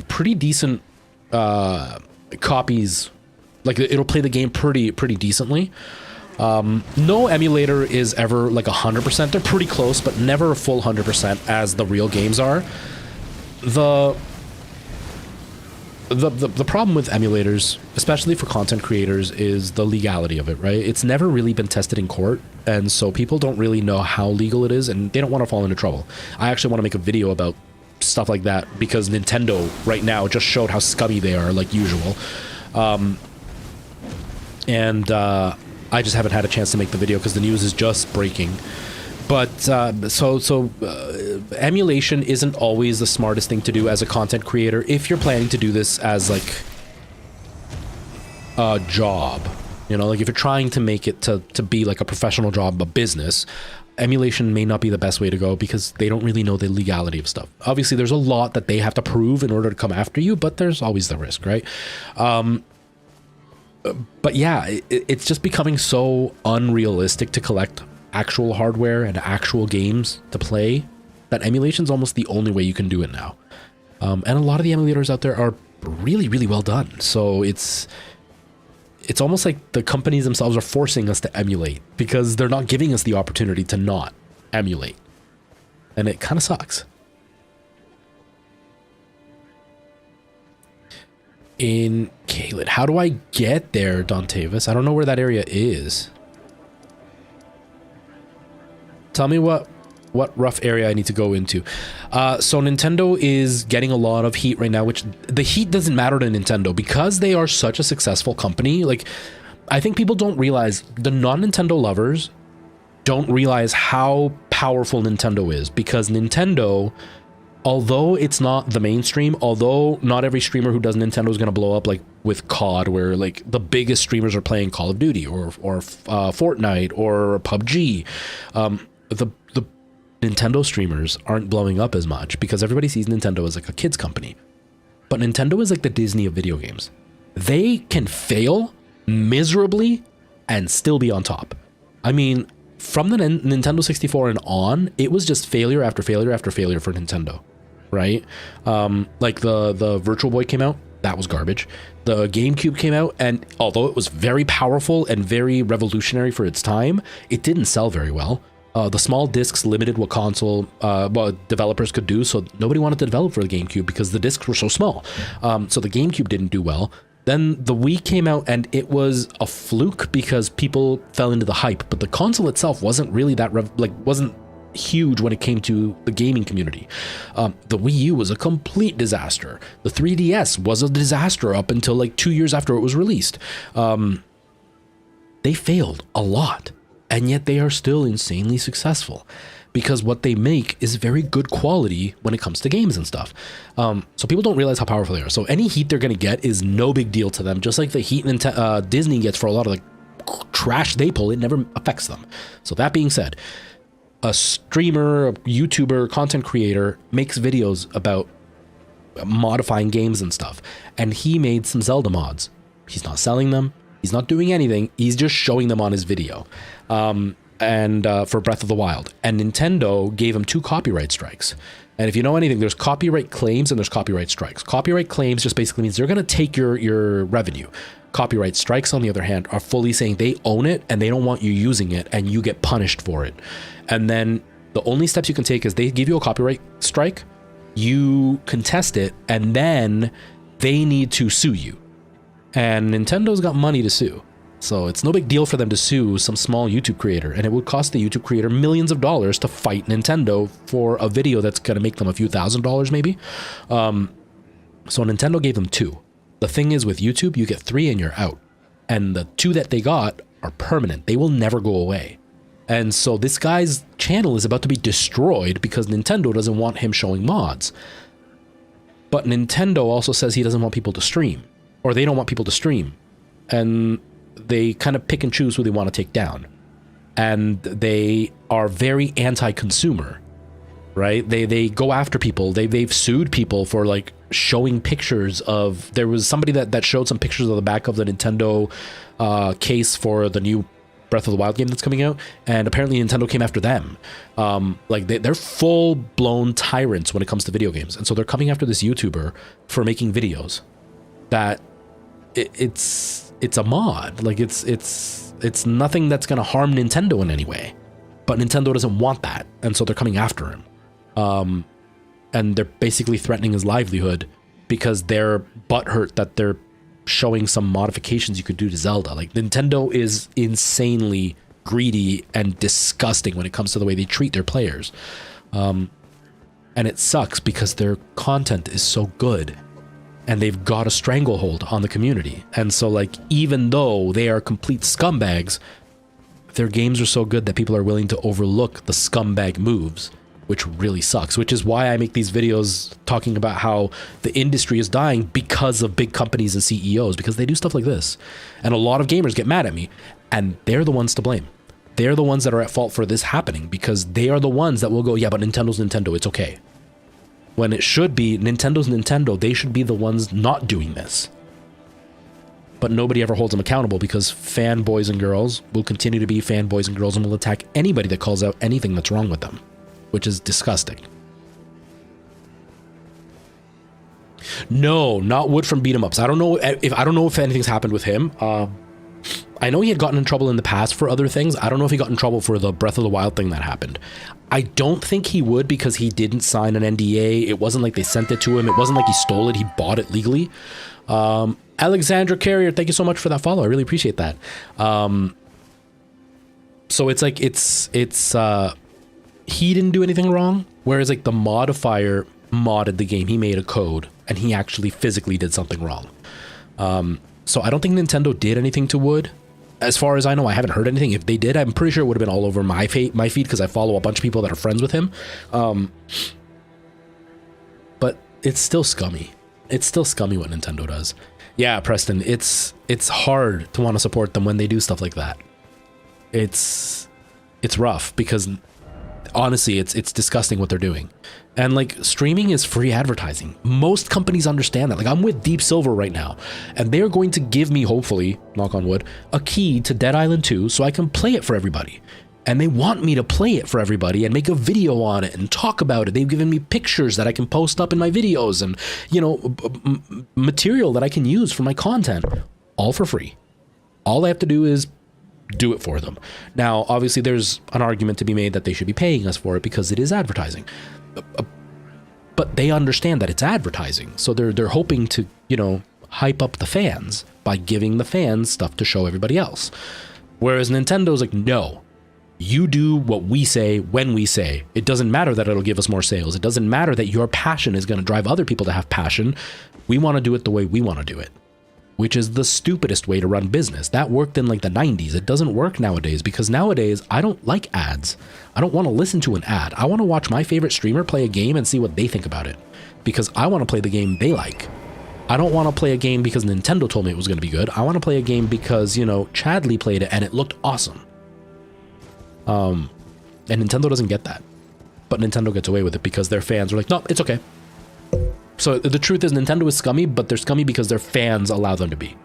pretty decent copies. Like, it'll play the game pretty decently. No emulator is ever like 100%. They're pretty close, but never a full 100% as the real games are. The problem with emulators, especially for content creators, is the legality of it, right? It's never really been tested in court, and so people don't really know how legal it is, and they don't want to fall into trouble. I actually want to make a video about stuff like that because Nintendo right now just showed how scummy they are, like usual. I just haven't had a chance to make the video because the news is just breaking. But emulation isn't always the smartest thing to do as a content creator if you're planning to do this as like a job. You know, like if you're trying to make it to be like a professional job, a business, emulation may not be the best way to go because they don't really know the legality of stuff. Obviously, there's a lot that they have to prove in order to come after you, but there's always the risk, right? But yeah, it's just becoming so unrealistic to collect actual hardware and actual games to play that emulation's almost the only way you can do it now. And a lot of the emulators out there are really, really well done. So it's almost like the companies themselves are forcing us to emulate because they're not giving us the opportunity to not emulate. And it kind of sucks. In Caelid, how do I get there, Don Tavis? I don't know where that area is. Tell me what rough area I need to go into. So Nintendo is getting a lot of heat right now, which the heat doesn't matter to Nintendo because they are such a successful company. Like, I think people don't realize, the non-Nintendo lovers don't realize how powerful Nintendo is because Nintendo, although it's not the mainstream, although not every streamer who does Nintendo is going to blow up like with COD, where like the biggest streamers are playing Call of Duty or Fortnite or PUBG, the Nintendo streamers aren't blowing up as much because everybody sees Nintendo as like a kid's company. But Nintendo is like the Disney of video games. They can fail miserably and still be on top. I mean, from the Nintendo 64 and on, it was just failure after failure after failure for Nintendo, right? Like the Virtual Boy came out, that was garbage. The GameCube came out, and although it was very powerful and very revolutionary for its time, it didn't sell very well. The small discs limited what console developers could do, so nobody wanted to develop for the GameCube because the discs were so small. So the GameCube didn't do well. Then the Wii came out, and it was a fluke because people fell into the hype, but the console itself wasn't really that wasn't huge when it came to the gaming community. The Wii U was a complete disaster. The 3DS was a disaster up until like 2 years after it was released. They failed a lot, and yet they are still insanely successful because what they make is very good quality when it comes to games and stuff. So people don't realize how powerful they are. So any heat they're going to get is no big deal to them. Just like the heat Disney gets for a lot of the trash they pull, it never affects them. So that being said, a streamer, a YouTuber, content creator makes videos about modifying games and stuff. And he made some Zelda mods. He's not selling them. He's not doing anything. He's just showing them on his video. For Breath of the Wild. And Nintendo gave him 2 copyright strikes. And if you know anything, there's copyright claims and there's copyright strikes. Copyright claims just basically means they're going to take your revenue. Copyright strikes, on the other hand, are fully saying they own it and they don't want you using it and you get punished for it. And then the only steps you can take is they give you a copyright strike, you contest it, and then they need to sue you. And Nintendo's got money to sue. So it's no big deal for them to sue some small YouTube creator, and it would cost the YouTube creator millions of dollars to fight Nintendo for a video that's going to make them a few $1,000s maybe. So Nintendo gave them 2. The thing is, with YouTube, you get 3 and you're out. And the 2 that they got are permanent. They will never go away. And so this guy's channel is about to be destroyed because Nintendo doesn't want him showing mods. But Nintendo also says he doesn't want people to stream, or they don't want people to stream. And they kind of pick and choose who they want to take down. And they are very anti-consumer, right? They go after people. They've sued people for like showing pictures of, there was somebody that showed some pictures of the back of the Nintendo case for the new Breath of the Wild game that's coming out, and apparently Nintendo came after them. Like they're full-blown tyrants when it comes to video games, and so they're coming after this YouTuber for making videos that it's a mod. Like it's nothing that's going to harm Nintendo in any way, but Nintendo doesn't want that, and so they're coming after him. And they're basically threatening his livelihood because they're butthurt that they're showing some modifications you could do to Zelda. Like, Nintendo is insanely greedy and disgusting when it comes to the way they treat their players. And it sucks because their content is so good and they've got a stranglehold on the community. And so, like, even though they are complete scumbags, their games are so good that people are willing to overlook the scumbag moves, which really sucks, which is why I make these videos talking about how the industry is dying because of big companies and CEOs, because they do stuff like this. And a lot of gamers get mad at me, and they're the ones to blame. They're the ones that are at fault for this happening, because they are the ones that will go, yeah, but Nintendo's Nintendo, it's okay. When it should be Nintendo's Nintendo, they should be the ones not doing this. But nobody ever holds them accountable, because fanboys and girls will continue to be fanboys and girls and will attack anybody that calls out anything that's wrong with them, which is disgusting. No, not Wood from Beat 'em Ups. I don't know if anything's happened with him. I know he had gotten in trouble in the past for other things. I don't know if he got in trouble for the Breath of the Wild thing that happened. I don't think he would, because he didn't sign an NDA. It wasn't like they sent it to him. It wasn't like he stole it. He bought it legally. Alexandra Carrier, thank you so much for that follow. I really appreciate that. So it's like, he didn't do anything wrong, whereas like the modifier modded the game. He made a code and he actually physically did something wrong. So I don't think Nintendo did anything to Wood. As far as I know, I haven't heard anything. If they did, I'm pretty sure it would have been all over my feed, because I follow a bunch of people that are friends with him. But it's still scummy. It's still scummy what Nintendo does. Yeah, Preston, it's hard to want to support them when they do stuff like that. It's rough, because honestly, it's disgusting what they're doing. And like, streaming is free advertising. Most companies understand that. Like, I'm with Deep Silver right now, and they're going to give me, hopefully, knock on wood, a key to Dead Island 2 so I can play it for everybody. And they want me to play it for everybody and make a video on it and talk about it. They've given me pictures that I can post up in my videos and, you know, material that I can use for my content, all for free. All I have to do is do it for them. Now, obviously, there's an argument to be made that they should be paying us for it because it is advertising. But they understand that it's advertising. So they're hoping to, you know, hype up the fans by giving the fans stuff to show everybody else. Whereas Nintendo's like, no, you do what we say when we say. It doesn't matter that it'll give us more sales. It doesn't matter that your passion is going to drive other people to have passion. We want to do it the way we want to do it. which is the stupidest way to run business. That worked in like the 90s. It doesn't work nowadays because nowadays I don't like ads. I don't want to listen to an ad. I want to watch my favorite streamer play a game and see what they think about it because I want to play the game they like. I don't want to play a game because Nintendo told me it was going to be good. I want to play a game because, you know, Chadley played it and it looked awesome. And Nintendo doesn't get that. But Nintendo gets away with it because their fans are like, no, it's okay. So the truth is Nintendo is scummy, but they're scummy because their fans allow them to be.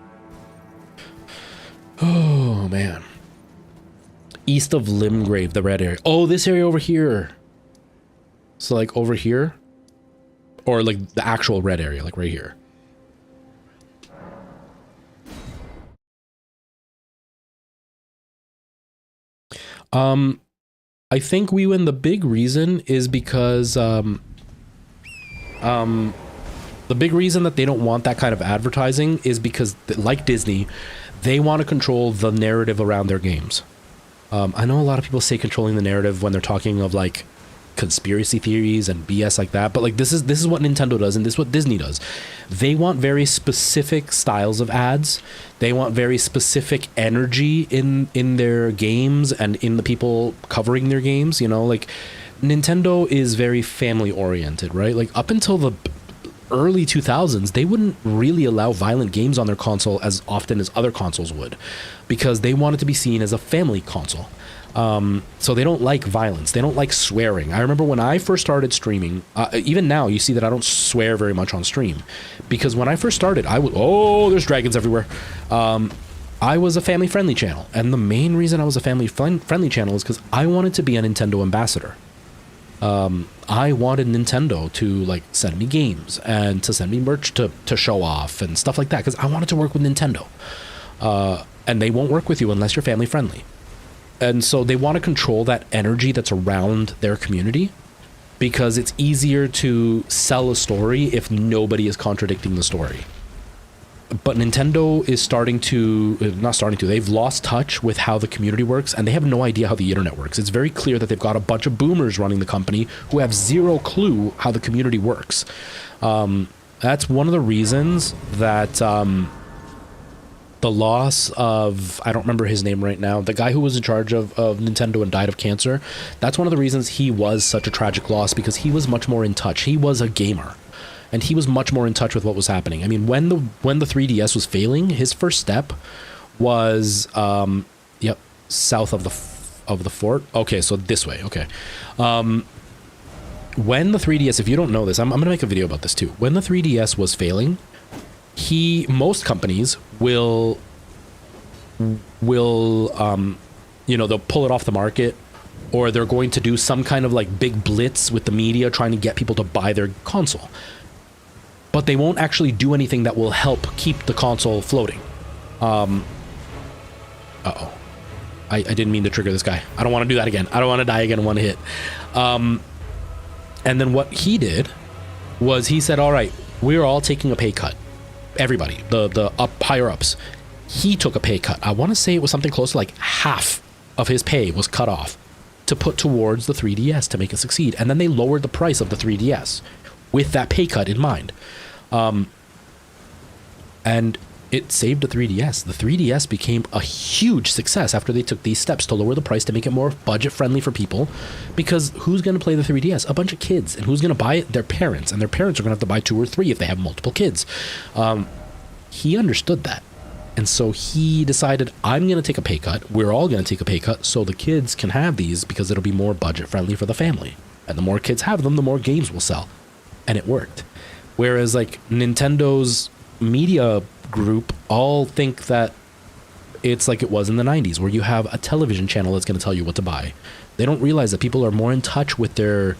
Oh, man. East of Limgrave, the red area. Oh, this area over here. So like over here? Or like the actual red area, like right here. I think we win. The big reason is because the big reason that they don't want that kind of advertising is because, like Disney, they want to control the narrative around their games. I know a lot of people say controlling the narrative when they're talking of like conspiracy theories and BS like that, but like this is what Nintendo does and this is what Disney does. They want very specific styles of ads. They want very specific energy in their games and in the people covering their games, you know, like Nintendo is very family oriented, right? Like up until the early 2000s, they wouldn't really allow violent games on their console as often as other consoles would because they wanted to be seen as a family console. So they don't like violence. They don't like swearing. I remember when I first started streaming, even now you see that I don't swear very much on stream because when I first started, there's dragons everywhere. I was a family friendly channel. And the main reason I was a family friendly channel is because I wanted to be a Nintendo ambassador. I wanted Nintendo to like send me games and to send me merch to show off and stuff like that because I wanted to work with Nintendo. And they won't work with you unless you're family friendly. And so they want to control that energy that's around their community because it's easier to sell a story if nobody is contradicting the story. But Nintendo is they've lost touch with how the community works and they have no idea how the internet works. It's very clear that they've got a bunch of boomers running the company who have zero clue how the community works. That's one of the reasons that the loss of, I don't remember his name right now, the guy who was in charge of Nintendo and died of cancer, that's one of the reasons he was such a tragic loss because he was much more in touch. He was a gamer and he was much more in touch with what was happening. I mean, when the 3DS was failing, his first step was south of the fort. Okay, so this way. Okay. When the 3DS, if you don't know this, I'm going to make a video about this too. When the 3DS was failing, most companies will they'll pull it off the market or they're going to do some kind of like big blitz with the media trying to get people to buy their console. But they won't actually do anything that will help keep the console floating. I didn't mean to trigger this guy. I don't want to do that again. I don't want to die again in one hit. And then what he did was he said, all right, we're all taking a pay cut. Everybody, the higher ups, he took a pay cut. I want to say it was something close to like half of his pay was cut off to put towards the 3DS to make it succeed. And then they lowered the price of the 3DS with that pay cut in mind. And it saved the 3DS. The 3DS became a huge success after they took these steps to lower the price to make it more budget friendly for people. Because who's going to play the 3DS? A bunch of kids. And who's going to buy it? Their parents. And their parents are going to have to buy 2 or 3 if they have multiple kids. He understood that. And so he decided, I'm going to take a pay cut. We're all going to take a pay cut so the kids can have these because it'll be more budget friendly for the family. And the more kids have them, the more games will sell. And it worked. Whereas like Nintendo's media group all think that it's like it was in the 90s where you have a television channel that's going to tell you what to buy. They don't realize that people are more in touch with their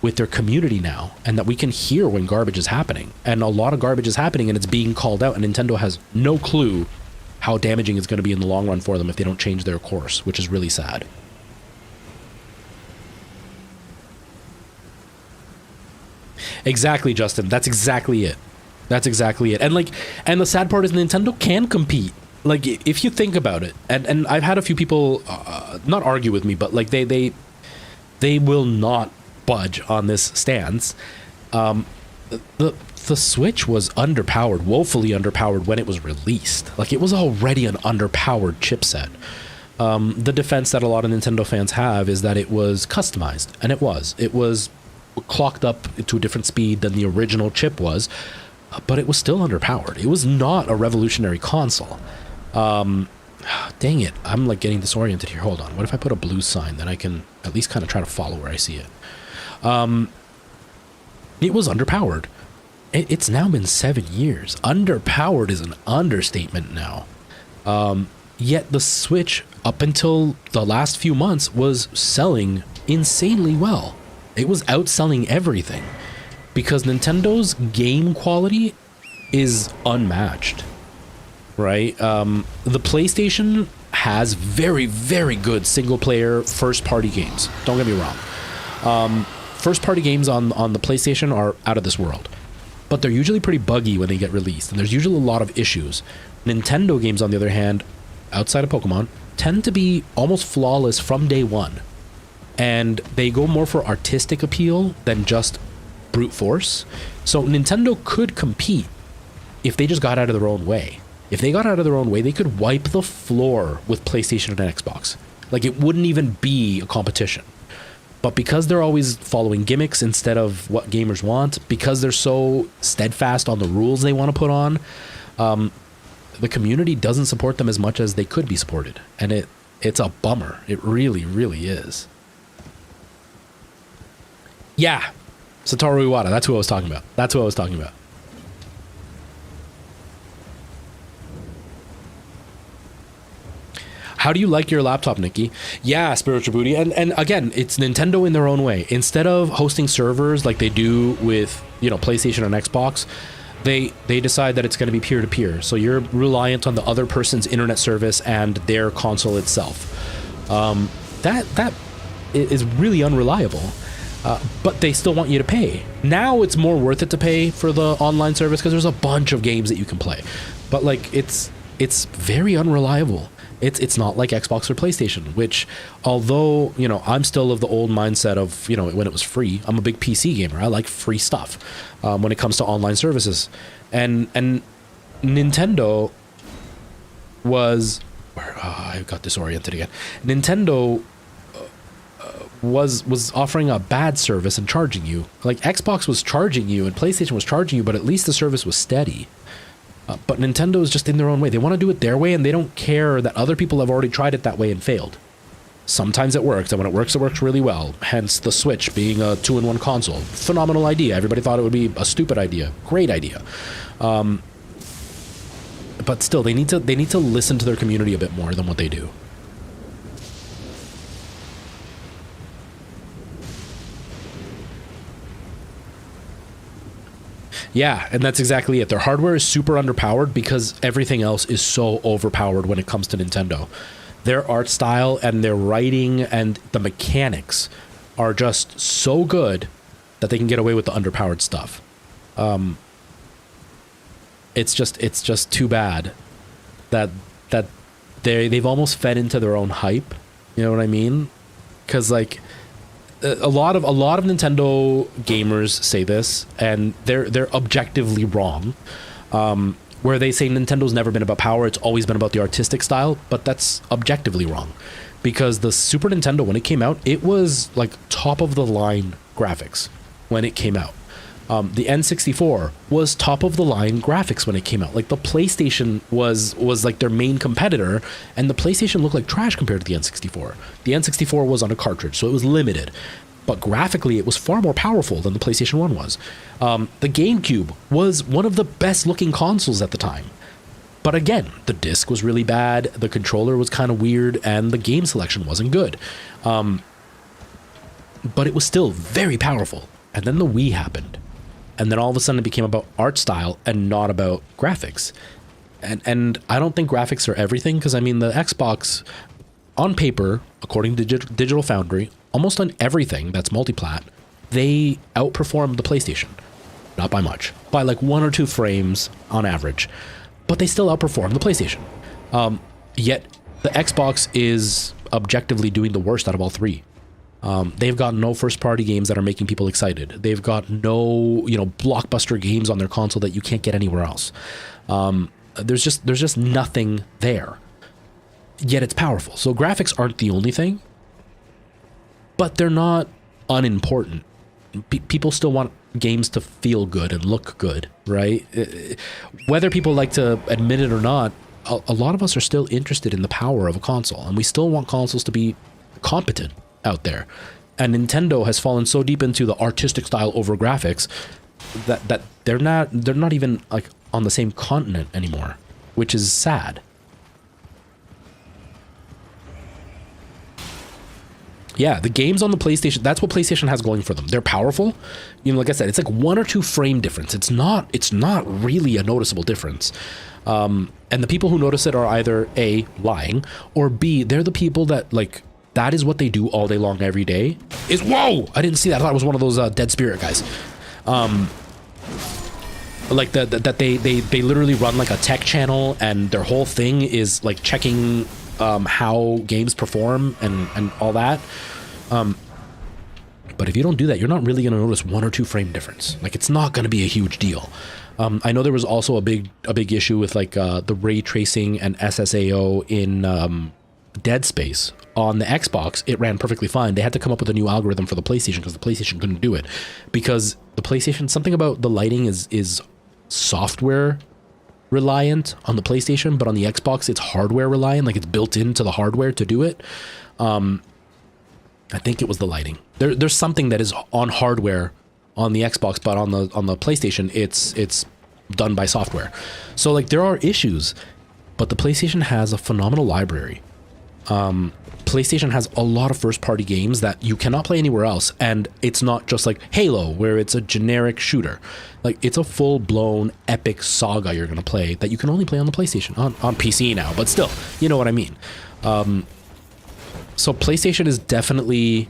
community now and that we can hear when garbage is happening. And a lot of garbage is happening and it's being called out and Nintendo has no clue how damaging it's going to be in the long run for them if they don't change their course, which is really sad. Exactly, Justin. That's exactly it. That's exactly it. And the sad part is Nintendo can compete. Like, if you think about it, and I've had a few people not argue with me, but like they will not budge on this stance. The the Switch was underpowered, woefully underpowered when it was released. Like, it was already an underpowered chipset. The defense that a lot of Nintendo fans have is that it was customized, and it was clocked up to a different speed than the original chip was, but it was still underpowered. It was not a revolutionary console. Dang it, I'm like getting disoriented here. Hold on, what if I put a blue sign, then I can at least kind of try to follow where I see it. It was underpowered. It's now been 7 years. Underpowered is an understatement now. Yet the Switch, up until the last few months, was selling insanely well. It was outselling everything because Nintendo's game quality is unmatched, right? The PlayStation has very, very good single-player first-party games. Don't get me wrong. First-party games on the PlayStation are out of this world, but they're usually pretty buggy when they get released, and there's usually a lot of issues. Nintendo games, on the other hand, outside of Pokemon, tend to be almost flawless from day one. And they go more for artistic appeal than just brute force. So Nintendo could compete if they just got out of their own way. If they got out of their own way, they could wipe the floor with PlayStation and Xbox. Like, it wouldn't even be a competition. But because they're always following gimmicks instead of what gamers want, because they're so steadfast on the rules they want to put on, the community doesn't support them as much as they could be supported. And it's a bummer. It really, really is. Yeah, Satoru Iwata. That's who I was talking about. How do you like your laptop, Nikki? Yeah, Spiritual Booty. And again, it's Nintendo in their own way. Instead of hosting servers like they do with, PlayStation and Xbox, they decide that it's going to be peer-to-peer. So you're reliant on the other person's internet service and their console itself. That is really unreliable. But they still want you to pay. Now it's more worth it to pay for the online service because there's a bunch of games that you can play. But like it's very unreliable. It's not like Xbox or PlayStation, which, although, I'm still of the old mindset of, when it was free. I'm a big PC gamer. I like free stuff when it comes to online services. And Nintendo was... I got disoriented again. Nintendo was offering a bad service and charging you. Like, Xbox was charging you and PlayStation was charging you, but at least the service was steady. But Nintendo is just in their own way. They want to do it their way, and they don't care that other people have already tried it that way and failed. Sometimes it works, and when it works really well. Hence the Switch being a 2-in-1 console. Phenomenal idea. Everybody thought it would be a stupid idea. Great idea. But still, they need to listen to their community a bit more than what they do. Yeah, and that's exactly it. Their hardware is super underpowered because everything else is so overpowered when it comes to Nintendo. Their art style and their writing and the mechanics are just so good that they can get away with the underpowered stuff. It's just too bad that they've almost fed into their own hype. You know what I mean? Because like a lot of Nintendo gamers say this, and they're objectively wrong. Where they say Nintendo's never been about power, it's always been about the artistic style, but that's objectively wrong. Because the Super Nintendo, when it came out, it was like top of the line graphics when it came out. The N64 was top of the line graphics when it came out. Like, the PlayStation was like their main competitor, and the PlayStation looked like trash compared to the N64. The N64 was on a cartridge, so it was limited. But graphically, it was far more powerful than the PlayStation 1 was. The GameCube was one of the best looking consoles at the time. But again, the disc was really bad, the controller was kind of weird, and the game selection wasn't good. But it was still very powerful. And then the Wii happened. And then all of a sudden it became about art style and not about graphics. And I don't think graphics are everything, because I mean, the Xbox, on paper, according to Digital Foundry, almost on everything that's multiplat, they outperform the PlayStation. Not by much. By like 1 or 2 frames on average. But they still outperform the PlayStation. Yet the Xbox is objectively doing the worst out of all three. They've got no first-party games that are making people excited. They've got no, blockbuster games on their console that you can't get anywhere else. There's just nothing there. Yet it's powerful. So graphics aren't the only thing, but they're not unimportant. People still want games to feel good and look good, right? Whether people like to admit it or not, a lot of us are still interested in the power of a console, and we still want consoles to be competent out there. And Nintendo has fallen so deep into the artistic style over graphics that they're not even like on the same continent anymore, which is sad. Yeah, the games on the PlayStation, that's what PlayStation has going for them. They're powerful. Like I said, it's like 1 or 2 frame difference. It's not really a noticeable difference. And the people who notice it are either A, lying, or B, they're the people that that is what they do all day long every day. Whoa! I didn't see that. I thought it was one of those Dead Spirit guys. Like that they literally run like a tech channel, and their whole thing is like checking how games perform and all that. But if you don't do that, you're not really going to notice 1 or 2 frame difference. Like, it's not going to be a huge deal. I know there was also a big issue with the ray tracing and SSAO in Dead Space. On the Xbox, it ran perfectly fine. They had to come up with a new algorithm for the PlayStation because the PlayStation couldn't do it. Because the PlayStation, something about the lighting is software reliant on the PlayStation, but on the Xbox, it's hardware reliant. Like, it's built into the hardware to do it. I think it was the lighting. There's something that is on hardware on the Xbox, but on the PlayStation, it's done by software. So there are issues, but the PlayStation has a phenomenal library. PlayStation has a lot of first-party games that you cannot play anywhere else, and it's not just like Halo, where it's a generic shooter. It's a full-blown epic saga you're going to play that you can only play on the PlayStation, on PC now, but still, you know what I mean. So PlayStation is definitely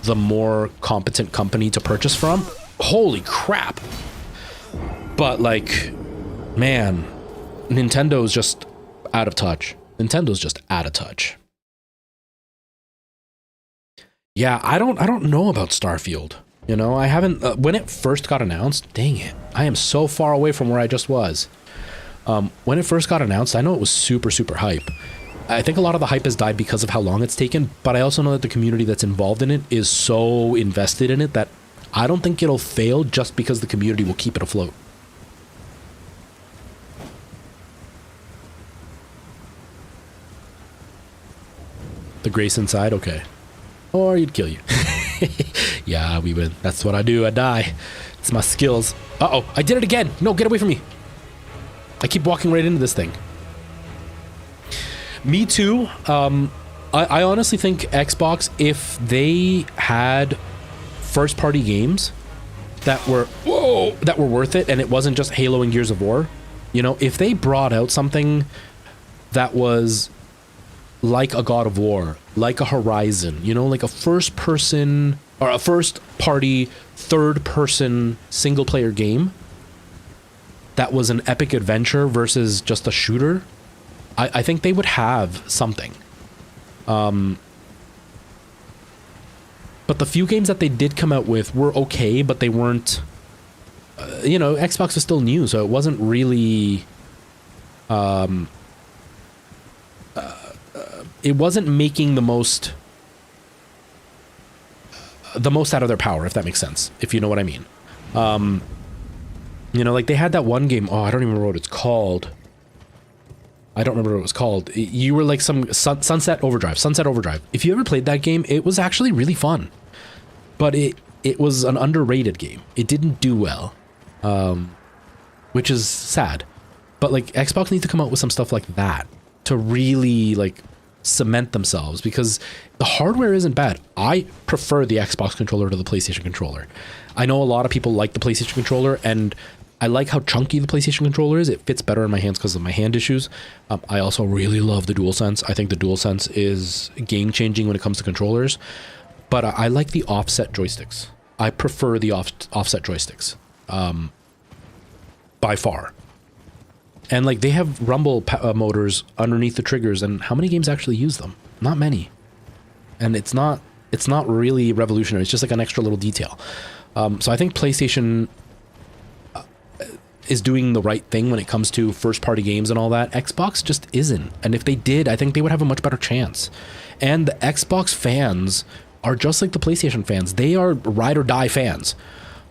the more competent company to purchase from. Holy crap. But man, Nintendo's just out of touch. Nintendo's just out of touch. Yeah, I don't know about Starfield. I haven't when it first got announced. Dang it, I am so far away from where I just was. When it first got announced, I know it was super hype. I think a lot of the hype has died because of how long it's taken, but I also know that the community that's involved in it is so invested in it that I don't think it'll fail just because the community will keep it afloat. The grace inside, okay. Or he'd kill you. Yeah, we would. That's what I do. I die. It's my skills. Uh-oh, I did it again. No, get away from me. I keep walking right into this thing. Me too. I honestly think Xbox, if they had first-party games that were worth it, and it wasn't just Halo and Gears of War, if they brought out something that was like a God of War, like a Horizon, like a first-person or a first-party, third-person single-player game that was an epic adventure versus just a shooter, I think they would have something. But the few games that they did come out with were okay, but they weren't, Xbox was still new, so it wasn't really, it wasn't making the most out of their power, if that makes sense, if you know what I mean. They had that one game, I don't even remember what it's called. I don't remember what it was called. You were like some Sunset Overdrive. If you ever played that game, it was actually really fun. But it was an underrated game. It didn't do well, which is sad. But Xbox needs to come out with some stuff like that to really cement themselves, because the hardware isn't bad. I prefer the Xbox controller to the PlayStation controller. I know a lot of people like the PlayStation controller, and I like how chunky the PlayStation controller is. It fits better in my hands because of my hand issues. I also really love the DualSense. I think the DualSense is game-changing when it comes to controllers. But I like the offset joysticks. I prefer the offset joysticks by far. And they have rumble motors underneath the triggers, and how many games actually use them? Not many. And it's not It's not really revolutionary. It's just like an extra little detail. So I think PlayStation is doing the right thing when it comes to first-party games and all that. Xbox just isn't. And if they did, I think they would have a much better chance. And the Xbox fans are just like the PlayStation fans. They are ride or die fans.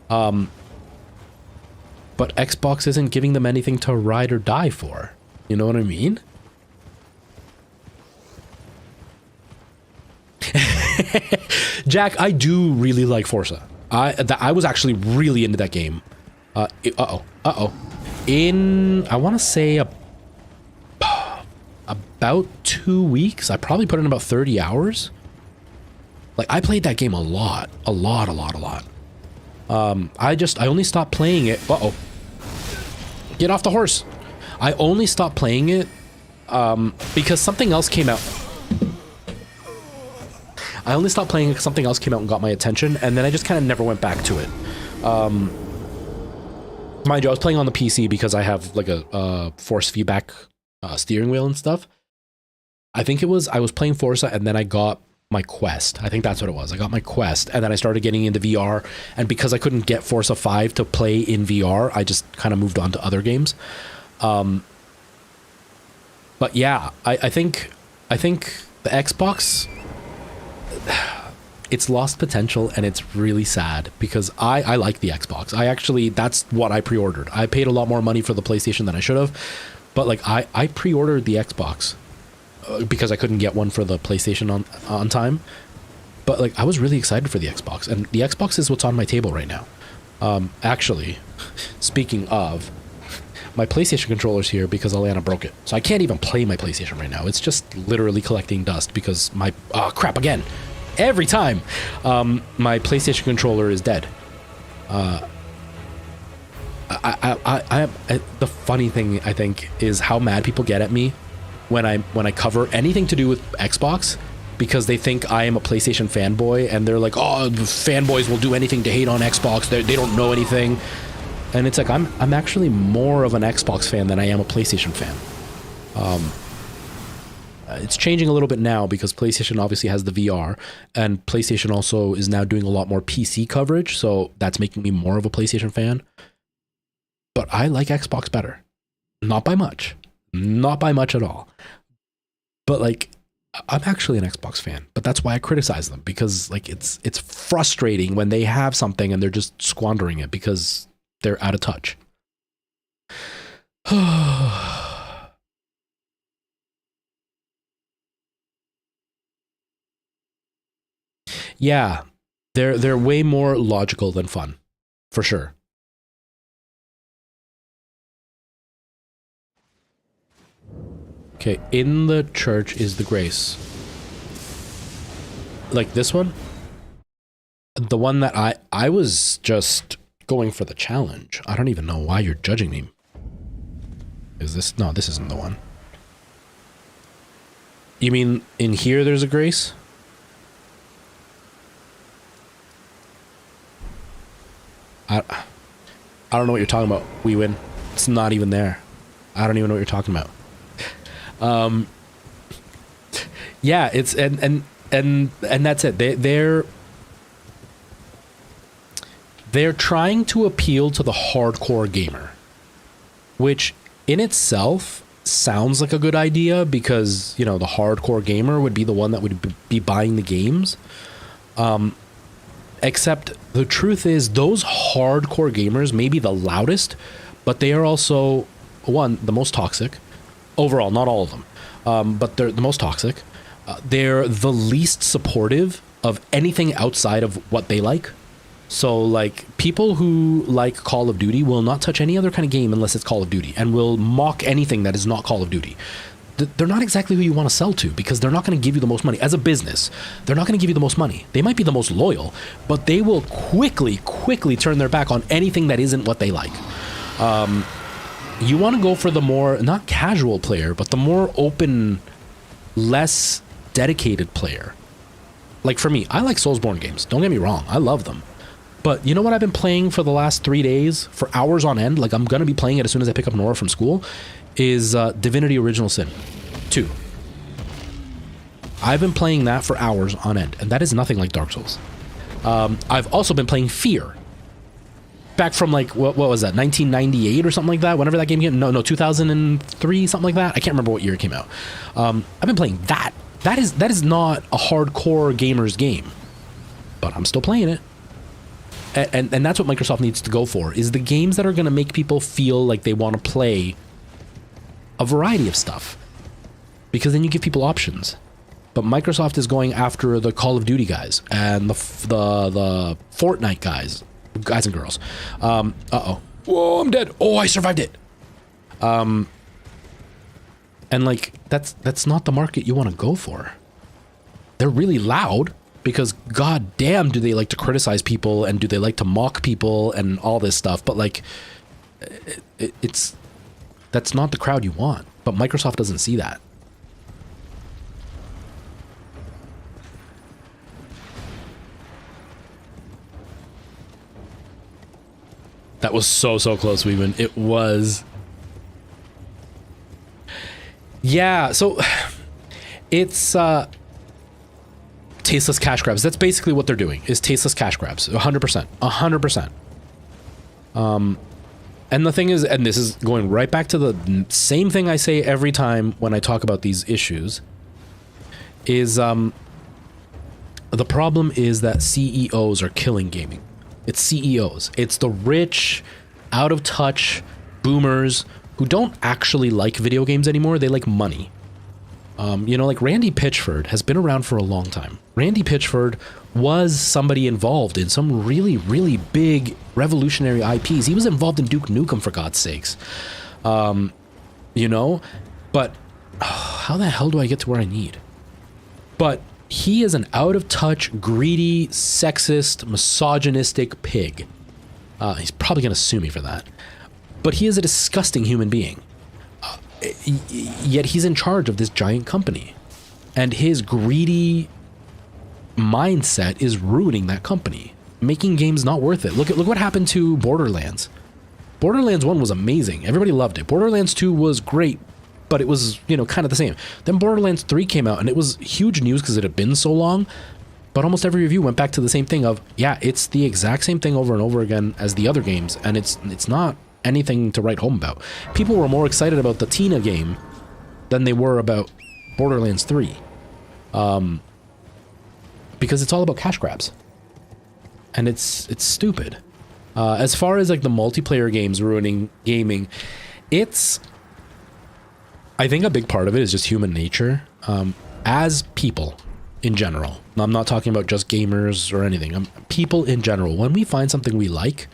But Xbox isn't giving them anything to ride or die for. You know what I mean? Jack, I do really like Forza. I was actually really into that game. In, I want to say about 2 weeks. I probably put in about 30 hours. Like, I played that game a lot. I only stopped playing it. Get off the horse. I only stopped playing it because something else came out. I only stopped playing it because something else came out and got my attention, and then I just kind of never went back to it. Mind you, I was playing on the PC because I have like a force feedback steering wheel and stuff. I think it was, I was playing Forza and then I got my Quest. I think that's what it was. I got my Quest and then I started getting into VR, and because I couldn't get Forza 5 to play in VR, I just kind of moved on to other games. But yeah, I think the Xbox, it's lost potential, and it's really sad because I like the Xbox. That's what I pre-ordered. I paid a lot more money for the PlayStation than I should have, but like I pre-ordered the Xbox because I couldn't get one for the PlayStation on time. But like I was really excited for the Xbox, and the Xbox is what's on my table right now. Actually, speaking of, my PlayStation controller's here because Alana broke it. So I can't even play my PlayStation right now. It's just literally collecting dust because my, crap again. Every time my PlayStation controller is dead. The funny thing, I think, is how mad people get at me when I cover anything to do with Xbox, because they think I am a PlayStation fanboy, and they're like, oh, fanboys will do anything to hate on Xbox. They don't know anything. And it's like, I'm actually more of an Xbox fan than I am a PlayStation fan. It's changing a little bit now because PlayStation obviously has the VR, and PlayStation also is now doing a lot more PC coverage, so that's making me more of a PlayStation fan. But I like Xbox better. Not by much. Not by much at all. But like, I'm actually an Xbox fan, but that's why I criticize them, because like it's frustrating when they have something and they're just squandering it because they're out of touch. Yeah, they're way more logical than fun, for sure. Okay, in the church is the grace. Like this one? The one that I was just going for the challenge. I don't even know why you're judging me. Is this? No, this isn't the one. You mean in here there's a grace? I don't know what you're talking about, we win. It's not even there. I don't even know what you're talking about. Yeah, it's and that's it. They're trying to appeal to the hardcore gamer, which in itself sounds like a good idea because, you know, the hardcore gamer would be the one that would be buying the games. Except the truth is those hardcore gamers may be the loudest, but they are also, one, the most toxic. Overall, not all of them, but they're the most toxic. They're the least supportive of anything outside of what they like. So, like, people who like Call of Duty will not touch any other kind of game unless it's Call of Duty, and will mock anything that is not Call of Duty. They're not exactly who you want to sell to, because they're not going to give you the most money. As a business, they're not going to give you the most money. They might be the most loyal, but they will quickly turn their back on anything that isn't what they like. You want to go for the more, not casual player, but the more open, less dedicated player. Like for me, I like Soulsborne games. Don't get me wrong. I love them. But you know what I've been playing for the last 3 days for hours on end? Like I'm going to be playing it as soon as I pick up Nora from school, is Divinity Original Sin 2. I've been playing that for hours on end, and that is nothing like Dark Souls. I've also been playing Fear. Back from like, what was that, 1998 or something like that? Whenever that game came, no, 2003, something like that. I can't remember what year it came out. I've been playing that. That is not a hardcore gamer's game, but I'm still playing it. And that's what Microsoft needs to go for, is the games that are going to make people feel like they want to play a variety of stuff, because then you give people options. But Microsoft is going after the Call of Duty guys and the Fortnite guys and girls. Uh-oh. Whoa, I'm dead. Oh, I survived it. And like, that's not the market you want to go for. They're really loud, because god damn do they like to criticize people, and do they like to mock people and all this stuff, but like that's not the crowd you want. But Microsoft doesn't see that. That was so close, Weeman. It was. Yeah, so it's tasteless cash grabs. That's basically what they're doing, is tasteless cash grabs. 100%. 100%. And the thing is, and this is going right back to the same thing I say every time when I talk about these issues, is the problem is that CEOs are killing gaming. It's CEOs. It's the rich, out of touch boomers who don't actually like video games anymore. They like money. You know, like Randy Pitchford has been around for a long time. Randy Pitchford was somebody involved in some really, really big revolutionary IPs. He was involved in Duke Nukem, for God's sakes. You know, but how the hell do I get to where I need? But he is an out-of-touch, greedy, sexist, misogynistic pig. He's probably going to sue me for that. But he is a disgusting human being. Yet he's in charge of this giant company. And his greedy mindset is ruining that company, making games not worth it. Look what happened to Borderlands. Borderlands 1 was amazing. Everybody loved it. Borderlands 2 was great, but it was, you know, kind of the same. Then Borderlands 3 came out, and it was huge news because it had been so long, but almost every review went back to the same thing of, yeah, it's the exact same thing over and over again as the other games, and it's not anything to write home about. People were more excited about the Tina game than they were about Borderlands 3. Because it's all about cash grabs. And it's stupid. As far as like the multiplayer games ruining gaming, I think a big part of it is just human nature. As people in general, I'm not talking about just gamers or anything. People in general, when we find something we like,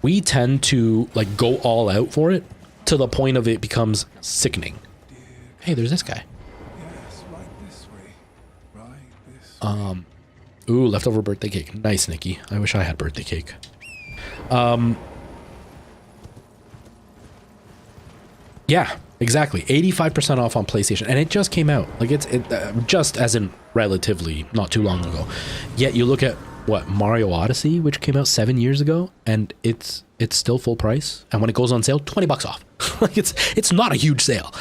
we tend to like go all out for it to the point of it becomes sickening. Hey, there's this guy. Yes, right this way. Right this way. Ooh, leftover birthday cake. Nice, Nikki. I wish I had birthday cake. Yeah, exactly. 85% off on PlayStation, and it just came out. Like it's just as in relatively not too long ago. Yet you look at what, Mario Odyssey, which came out 7 years ago, and it's still full price. And when it goes on sale, $20 off. Like it's not a huge sale.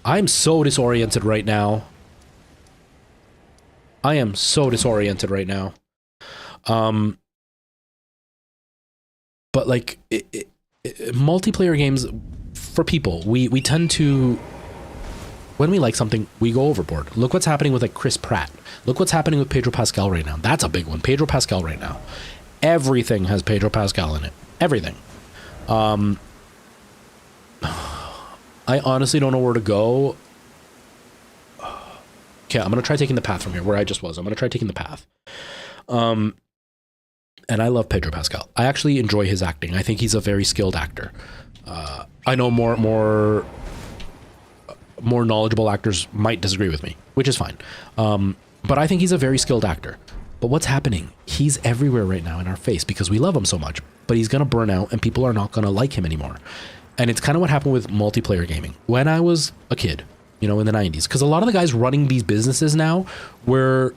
I'm so disoriented right now. I am so disoriented right now. But like multiplayer games for people, we tend to, when we like something, we go overboard. Look what's happening with like Chris Pratt. Look what's happening with Pedro Pascal right now. That's a big one. Pedro Pascal right now. Everything has Pedro Pascal in it. Everything. I honestly don't know where to go. Okay, I'm going to try taking the path from here, where I just was. I'm going to try taking the path. And I love Pedro Pascal. I actually enjoy his acting. I think he's a very skilled actor. I know more knowledgeable actors might disagree with me, which is fine. But I think he's a very skilled actor. But what's happening? He's everywhere right now in our face because we love him so much. But he's going to burn out and people are not going to like him anymore. And it's kind of what happened with multiplayer gaming. When I was a kid, you know, in the 90s, because a lot of the guys running these businesses now were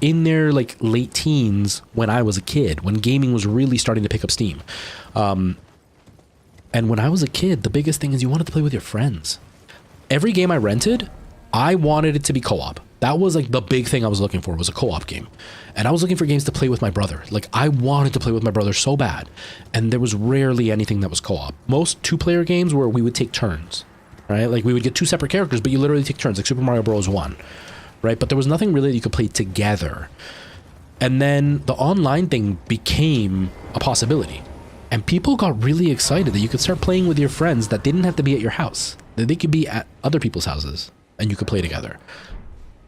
in their like late teens when I was a kid, when gaming was really starting to pick up steam. And when I was a kid, the biggest thing is you wanted to play with your friends. every game I rented, I wanted it to be co-op. That was like the big thing I was looking for, was a co-op game. And I was looking for games to play with my brother. Like, I wanted to play with my brother so bad. And there was rarely anything that was co-op. Most two-player games where we would take turns, right? Like, we would get two separate characters, but you literally take turns, like Super Mario Bros. 1, right? But there was nothing really that you could play together. And then the online thing became a possibility. And people got really excited that you could start playing with your friends that didn't have to be at your house. That they could be at other people's houses and you could play together.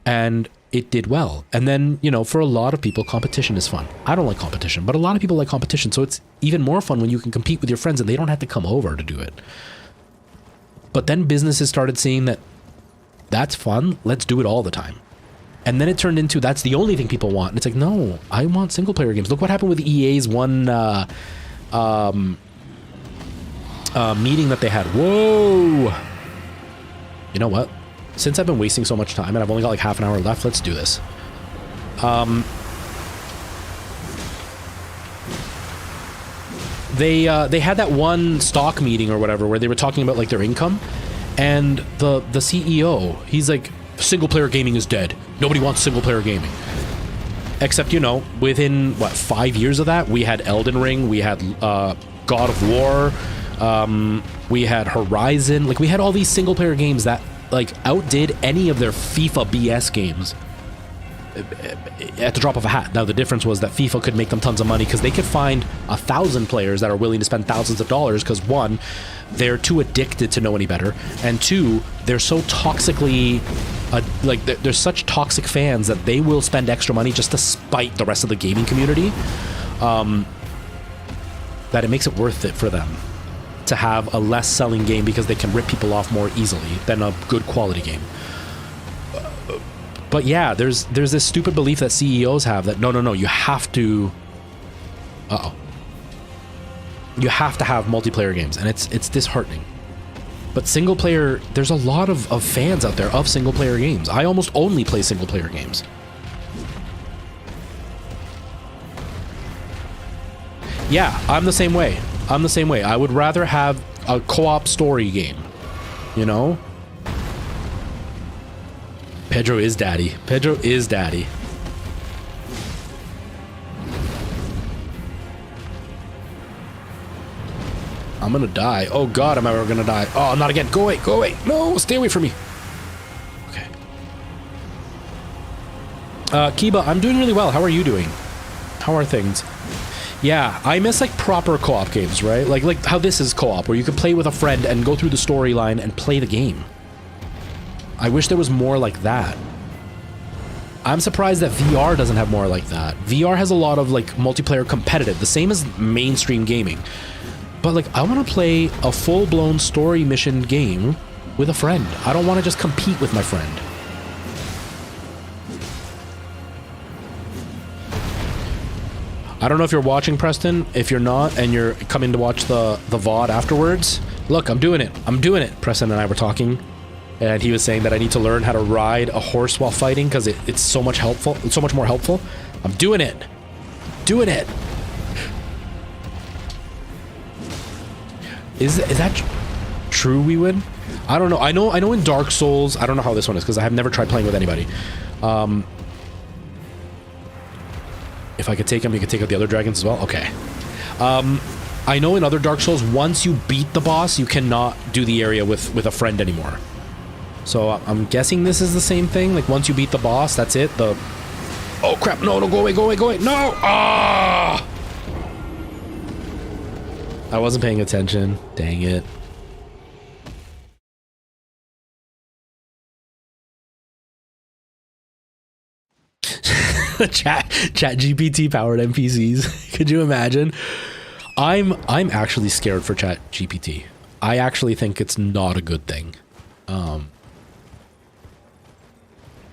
And it did well. And then, you know, for a lot of people, competition is fun. I don't like competition, but a lot of people like competition. So it's even more fun when you can compete with your friends and they don't have to come over to do it. But then businesses started seeing that that's fun. Let's do it all the time. And then it turned into that's the only thing people want. And it's like, no, I want single player games. Look what happened with EA's one meeting that they had. Whoa. You know what? Since I've been wasting so much time and I've only got like half an hour left, let's do this. They had that one stock meeting or whatever where they were talking about like their income, and the CEO, he's like, single player gaming is dead. Nobody wants single player gaming. Except, you know, within what, 5 years of that, we had Elden Ring, we had God of War, we had Horizon. Like, we had all these single player games that like outdid any of their FIFA BS games at the drop of a hat. Now the difference was that FIFA could make them tons of money because they could find 1,000 players that are willing to spend thousands of dollars because, one, they're too addicted to know any better, and two, they're so toxically like they're such toxic fans that they will spend extra money just to spite the rest of the gaming community, that it makes it worth it for them to have a less selling game because they can rip people off more easily than a good quality game. But yeah, there's this stupid belief that CEOs have that no, you have to you have to have multiplayer games, and it's disheartening. But single player, there's a lot of fans out there of single player games. I almost only play single player games. Yeah, I'm the same way. I would rather have a co-op story game, you know? Pedro is daddy. I'm gonna die. Oh god, am I ever gonna die? Oh, not again. Go away. No, stay away from me. Okay. Kiba, I'm doing really well. How are you doing? How are things? Yeah, I miss like proper co-op games, right? Like how this is co-op, where you can play with a friend and go through the storyline and play the game. I wish there was more like that. I'm surprised that VR doesn't have more like that. VR has a lot of like multiplayer competitive, the same as mainstream gaming. But like, I want to play a full-blown story mission game with a friend. I don't want to just compete with my friend. I don't know if you're watching, Preston. If you're not, and you're coming to watch the VOD afterwards, look, I'm doing it. Preston and I were talking, and he was saying that I need to learn how to ride a horse while fighting because it's so much helpful. It's so much more helpful. I'm doing it. Is that true? We win? I don't know. I know in Dark Souls. I don't know how this one is because I have never tried playing with anybody. If I could take him, you could take out the other dragons as well. Okay. I know in other Dark Souls, once you beat the boss, you cannot do the area with a friend anymore. So I'm guessing this is the same thing. Like once you beat the boss, that's it. Oh crap! No! Go away! No! Ah! I wasn't paying attention. Dang it. Chat GPT powered NPCs. Could you imagine? I'm actually scared for Chat GPT. I actually think it's not a good thing.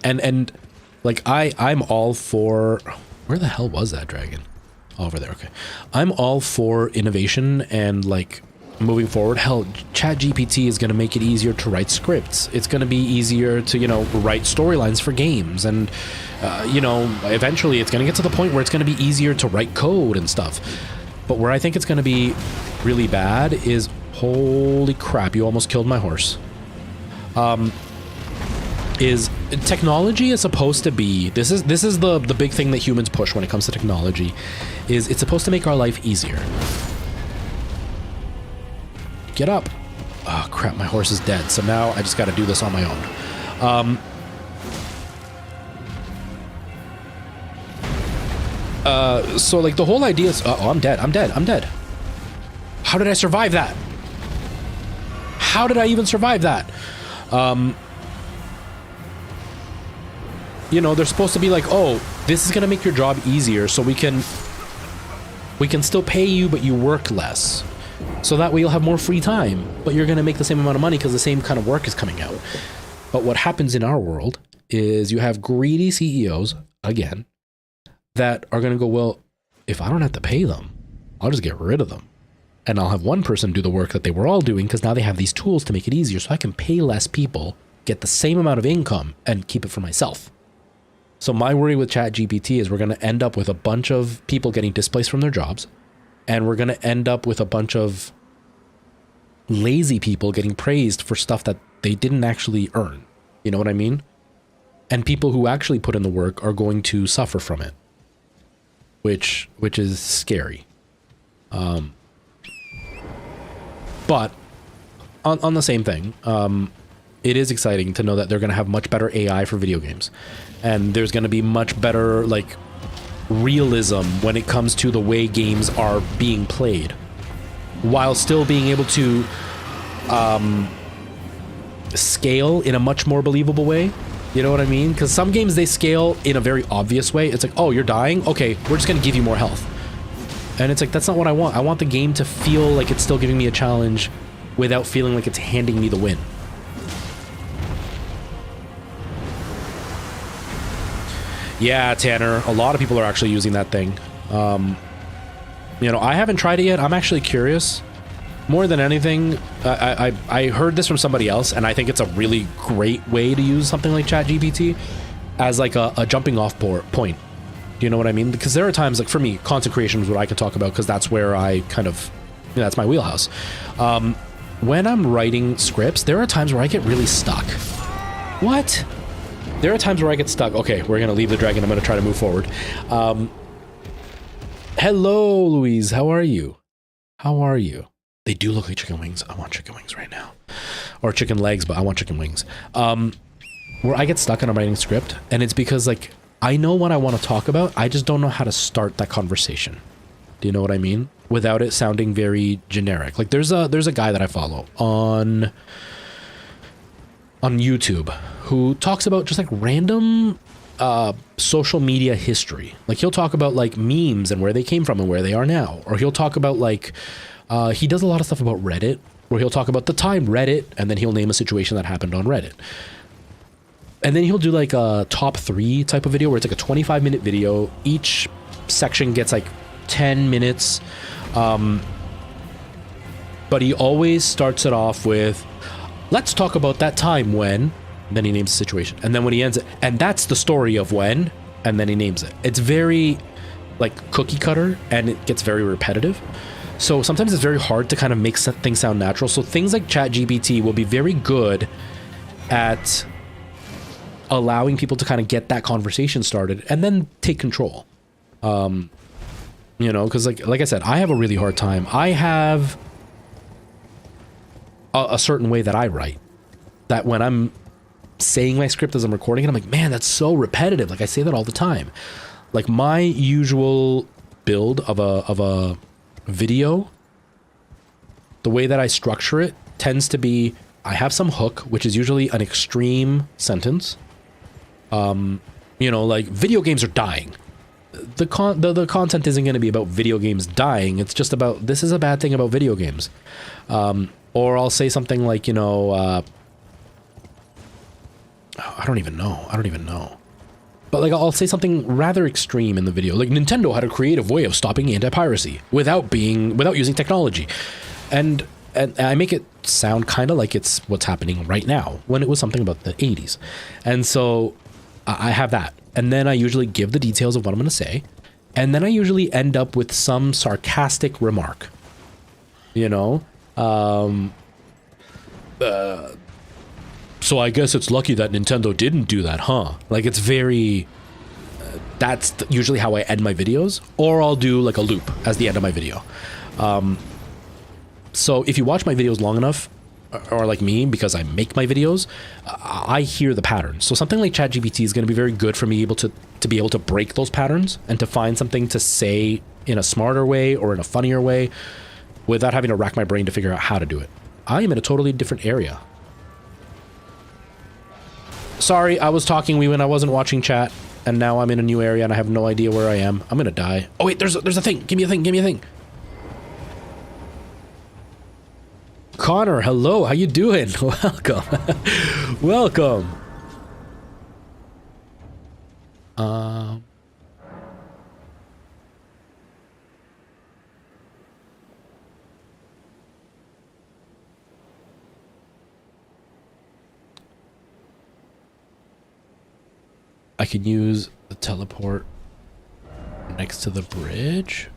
And like I'm all for, where the hell was that dragon? Oh, over there. Okay. I'm all for innovation and like moving forward. Hell, Chat GPT is going to make it easier to write scripts. It's going to be easier to, write storylines for games. And, eventually it's going to get to the point where it's going to be easier to write code and stuff. But where I think it's going to be really bad is, holy crap, you almost killed my horse. is technology is supposed to be, this is the big thing that humans push when it comes to technology, is it's supposed to make our life easier. Get up. Oh crap, my horse is dead, so now I just got to do this on my own. So like the whole idea is, oh, I'm dead. How did I survive that? How did I even survive that? You know, they're supposed to be like, oh, this is gonna make your job easier, so we can still pay you, but you work less. So that way you'll have more free time, but you're gonna make the same amount of money because the same kind of work is coming out. But what happens in our world is you have greedy CEOs, again, that are gonna go, well, if I don't have to pay them, I'll just get rid of them. And I'll have one person do the work that they were all doing because now they have these tools to make it easier, so I can pay less people, get the same amount of income, and keep it for myself. So my worry with ChatGPT is we're going to end up with a bunch of people getting displaced from their jobs, and we're going to end up with a bunch of lazy people getting praised for stuff that they didn't actually earn. You know what I mean? And people who actually put in the work are going to suffer from it, which is scary. But on the same thing, it is exciting to know that they're going to have much better AI for video games. And there's going to be much better, like, realism when it comes to the way games are being played, while still being able to scale in a much more believable way. You know what I mean? Because some games, they scale in a very obvious way. It's like, oh, you're dying? Okay, we're just going to give you more health. And it's like, that's not what I want. I want the game to feel like it's still giving me a challenge without feeling like it's handing me the win. Yeah, Tanner, a lot of people are actually using that thing. You know, I haven't tried it yet. I'm actually curious. More than anything, I heard this from somebody else, and I think it's a really great way to use something like ChatGPT as like a jumping off point. Do you know what I mean? Because there are times, like for me, content creation is what I could talk about because that's where I kind of, you know, that's my wheelhouse. When I'm writing scripts, there are times where I get really stuck. What? There are times where I get stuck. Okay, we're going to leave the dragon. I'm going to try to move forward. Hello, Louise. How are you? How are you? They do look like chicken wings. I want chicken wings right now. Or chicken legs, but I want chicken wings. Where I get stuck in a writing script, and it's because, like, I know what I want to talk about. I just don't know how to start that conversation. Do you know what I mean? Without it sounding very generic. Like, there's a guy that I follow on YouTube who talks about just like random social media history. Like he'll talk about like memes and where they came from and where they are now. Or he'll talk about like, he does a lot of stuff about Reddit, where he'll talk about the time Reddit, and then he'll name a situation that happened on Reddit. And then he'll do like a top 3 type of video where it's like a 25-minute video. Each section gets like 10 minutes. But he always starts it off with, let's talk about that time when, and then he names the situation. And then when he ends it, and that's the story of when, and then he names it. It's very like cookie cutter, and it gets very repetitive. So sometimes it's very hard to kind of make things sound natural. So things like ChatGPT will be very good at allowing people to kind of get that conversation started and then take control. You know, because like I said, I have a really hard time. I have a certain way that I write, that when I'm saying my script as I'm recording it, I'm like, man, that's so repetitive. Like I say that all the time. Like my usual build of a video, the way that I structure it tends to be, I have some hook, which is usually an extreme sentence. You know, like video games are dying. The content isn't going to be about video games dying. It's just about, this is a bad thing about video games. Or I'll say something like, you know, I don't even know. But like, I'll say something rather extreme in the video. Like Nintendo had a creative way of stopping anti-piracy without using technology. And I make it sound kind of like it's what's happening right now, when it was something about the 80s. And so I have that. And then I usually give the details of what I'm going to say. And then I usually end up with some sarcastic remark. You know? so I guess it's lucky that Nintendo didn't do that, huh? Like, it's very... that's usually how I end my videos, or I'll do like a loop as the end of my video. So if you watch my videos long enough, or like me, because I make my videos, I hear the patterns. So something like ChatGPT is going to be very good for me to be able to break those patterns and to find something to say in a smarter way or in a funnier way without having to rack my brain to figure out how to do it. I am in a totally different area. Sorry, I was talking when I wasn't watching chat, and now I'm in a new area and I have no idea where I am. I'm gonna die. Oh wait, there's a thing. Give me a thing. Give me a thing. Connor, hello. How you doing? Welcome. Welcome. I can use the teleport next to the bridge.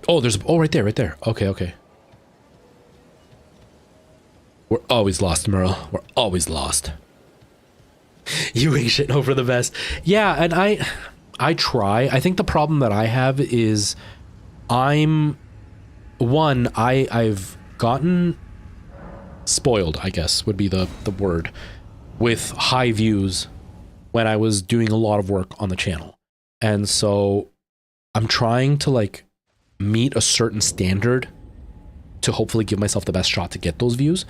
Oh, there's... oh, right there, right there. Okay, okay. We're always lost, Merle. We're always lost. You ain't shit over the best. Yeah, and I try. I think the problem that I have is I've gotten spoiled, I guess would be the word, with high views when I was doing a lot of work on the channel. And so I'm trying to like meet a certain standard to hopefully give myself the best shot to get those views.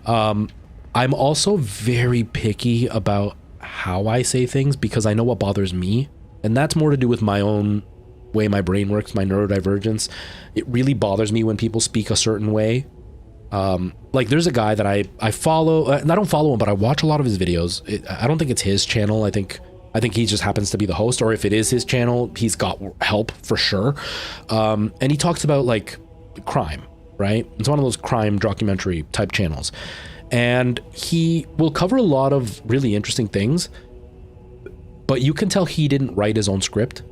I'm also very picky about how I say things because I know what bothers me, and that's more to do with my own way my brain works, my neurodivergence. It really bothers me when people speak a certain way. Like there's a guy that I follow, I don't follow him, but I watch a lot of his videos. I don't think it's his channel. I think he just happens to be the host, or if it is his channel, he's got help for sure. And he talks about like crime, right? It's one of those crime documentary type channels. And he will cover a lot of really interesting things, but you can tell he didn't write his own script.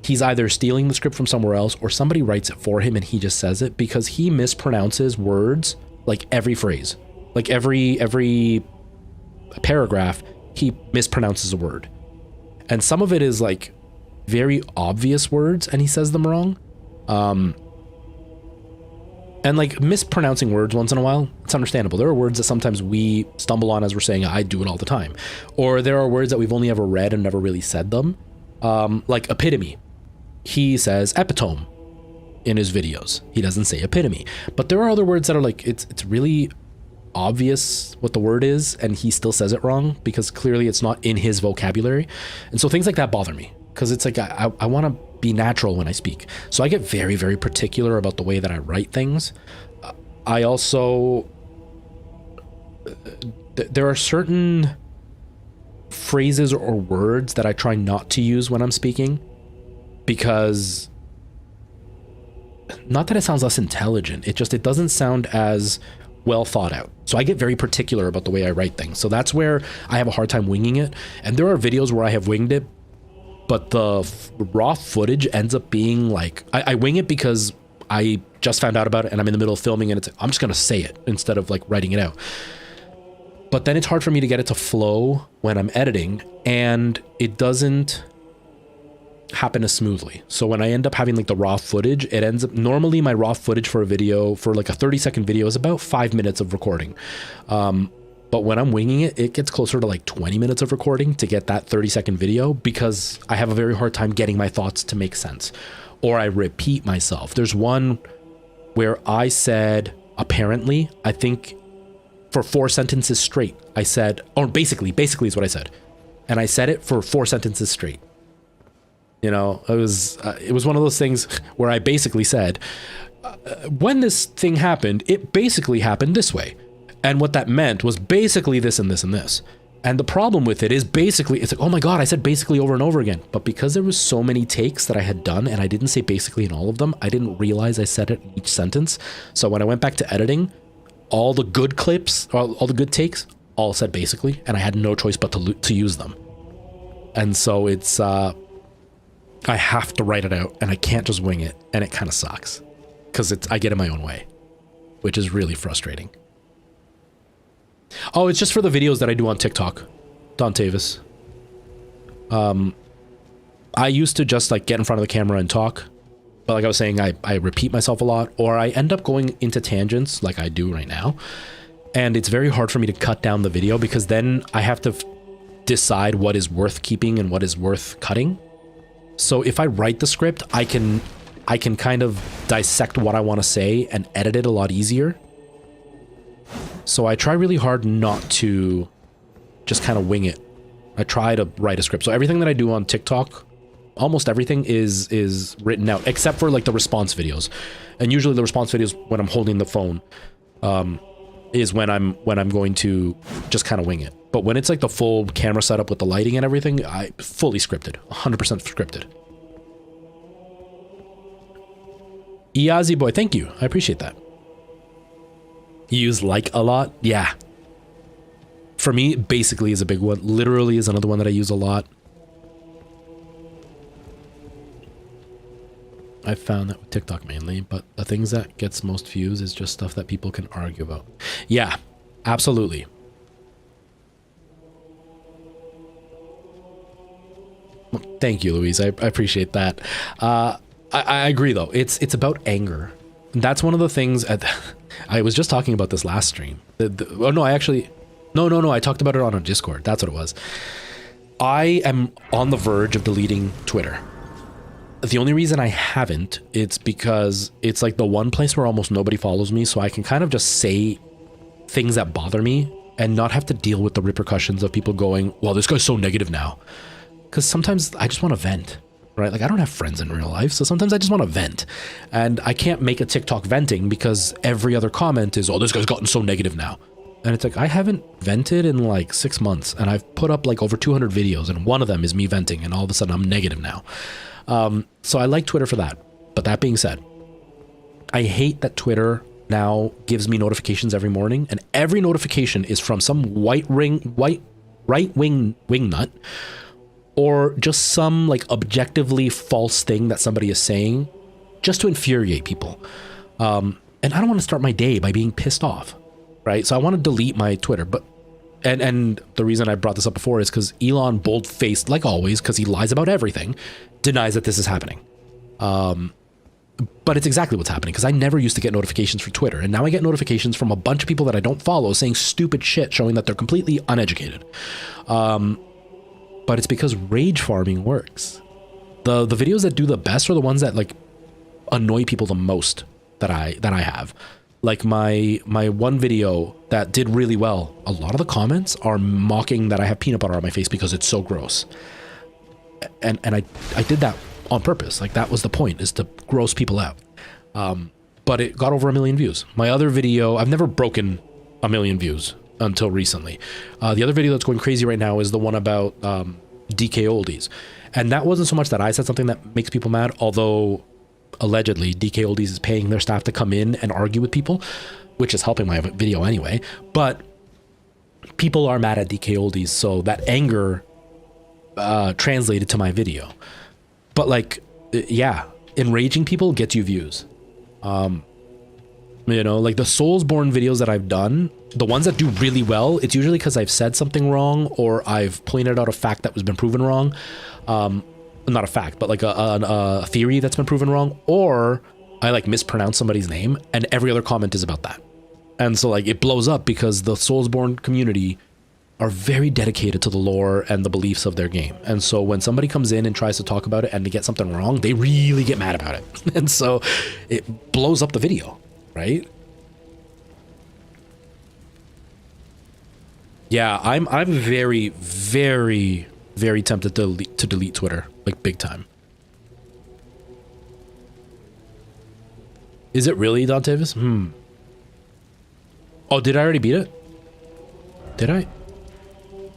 He's either stealing the script from somewhere else or somebody writes it for him and he just says it, because he mispronounces words like every phrase, like every paragraph, he mispronounces a word. And some of it is like very obvious words and he says them wrong. And like mispronouncing words once in a while, it's understandable. There are words that sometimes we stumble on as we're saying, I do it all the time. Or there are words that we've only ever read and never really said them. Like epitome. He says epitome in his videos. He doesn't say epitome. But there are other words that are like, it's really obvious what the word is and he still says it wrong because clearly it's not in his vocabulary. And so things like that bother me because it's like, I want to be natural when I speak. So I get very, very particular about the way that I write things. I also, there are certain phrases or words that I try not to use when I'm speaking because, not that it sounds less intelligent, it doesn't sound as well thought out. So I get very particular about the way I write things. So that's where I have a hard time winging it. And there are videos where I have winged it, but the raw footage ends up being like, I wing it because I just found out about it and I'm in the middle of filming and it's, I'm just going to say it instead of like writing it out. But then it's hard for me to get it to flow when I'm editing and it doesn't happen as smoothly. So when I end up having like the raw footage, it ends up, normally my raw footage for a video, for like a 30-second video is about 5 minutes of recording. But when I'm winging it, it gets closer to like 20 minutes of recording to get that 30-second video because I have a very hard time getting my thoughts to make sense. Or I repeat myself. There's one where I said, apparently, I think for 4 sentences straight, I said, or basically is what I said. And I said it for 4 sentences straight. You know, it was one of those things where I basically said, when this thing happened, it basically happened this way. And what that meant was basically this and this and this. And the problem with it is basically, it's like, oh my God, I said basically over and over again. But because there was so many takes that I had done and I didn't say basically in all of them, I didn't realize I said it in each sentence. So when I went back to editing, all the good clips, all the good takes, all said basically, and I had no choice but to use them. And so it's, I have to write it out and I can't just wing it. And it kind of sucks because I get in my own way. which is really frustrating. Oh, it's just for the videos that I do on TikTok, Don Tavis. I used to just like get in front of the camera and talk, but like I was saying, I repeat myself a lot, or I end up going into tangents like I do right now. And it's very hard for me to cut down the video because then I have to decide what is worth keeping and what is worth cutting. So if I write the script, I can kind of dissect what I want to say and edit it a lot easier. So I try really hard not to just kind of wing it. I try to write a script. So everything that I do on TikTok, almost everything is written out, except for like the response videos. And usually the response videos when I'm holding the phone is when I'm going to just kind of wing it. But when it's like the full camera setup with the lighting and everything, I fully scripted, 100% scripted. Iazi boy, thank you. I appreciate that. You use like a lot? Yeah. For me, basically is a big one. Literally is another one that I use a lot. I found that with TikTok mainly, but the things that gets most views is just stuff that people can argue about. Yeah, absolutely. Well, thank you, Louise. I appreciate that. I agree, though. It's about anger. That's one of the things. I was just talking about this last stream. Oh no, I actually, no. I talked about it on a Discord. That's what it was. I am on the verge of deleting Twitter. The only reason I haven't, it's because it's like the one place where almost nobody follows me, so I can kind of just say things that bother me and not have to deal with the repercussions of people going, well, this guy's so negative now. Because sometimes I just want to vent, right? Like I don't have friends in real life, so sometimes I just want to vent. And I can't make a TikTok venting because every other comment is, oh, this guy's gotten so negative now. And it's like, I haven't vented in like 6 months, and I've put up like over 200 videos, and one of them is me venting, and all of a sudden I'm negative now. So I like Twitter for that. But that being said, I hate that Twitter now gives me notifications every morning, and every notification is from some right-wing nut, or just some like objectively false thing that somebody is saying just to infuriate people. And I don't want to start my day by being pissed off, right? So I want to delete my Twitter, but and the reason I brought this up before is because Elon, bold-faced like always, because he lies about everything, denies that this is happening. But it's exactly what's happening, because I never used to get notifications for Twitter, and now I get notifications from a bunch of people that I don't follow saying stupid shit, showing that they're completely uneducated. But it's because rage farming works. The videos that do the best are the ones that like annoy people the most that I have. Like my one video that did really well, a lot of the comments are mocking that I have peanut butter on my face because it's so gross. And I did that on purpose. Like that was the point, is to gross people out. But it got over 1 million views. My other video, I've never broken 1 million views until recently. The other video that's going crazy right now is the one about DK Oldies. And that wasn't so much that I said something that makes people mad, although allegedly DK Oldies is paying their staff to come in and argue with people, which is helping my video anyway. But people are mad at DK Oldies, so that anger translated to my video. But like, yeah, enraging people gets you views. You know, like the Soulsborne videos that I've done, the ones that do really well, it's usually because I've said something wrong, or I've pointed out a fact that was been proven wrong. Not a fact, but like a theory that's been proven wrong, or I like mispronounce somebody's name, and every other comment is about that. And so like it blows up because the Soulsborne community are very dedicated to the lore and the beliefs of their game. And so when somebody comes in and tries to talk about it and they get something wrong, they really get mad about it. And so it blows up the video, right? Yeah, I'm very, very, very tempted to delete Twitter, like big time. Is it really, Don Tavis? Oh, did I already beat it? Did I?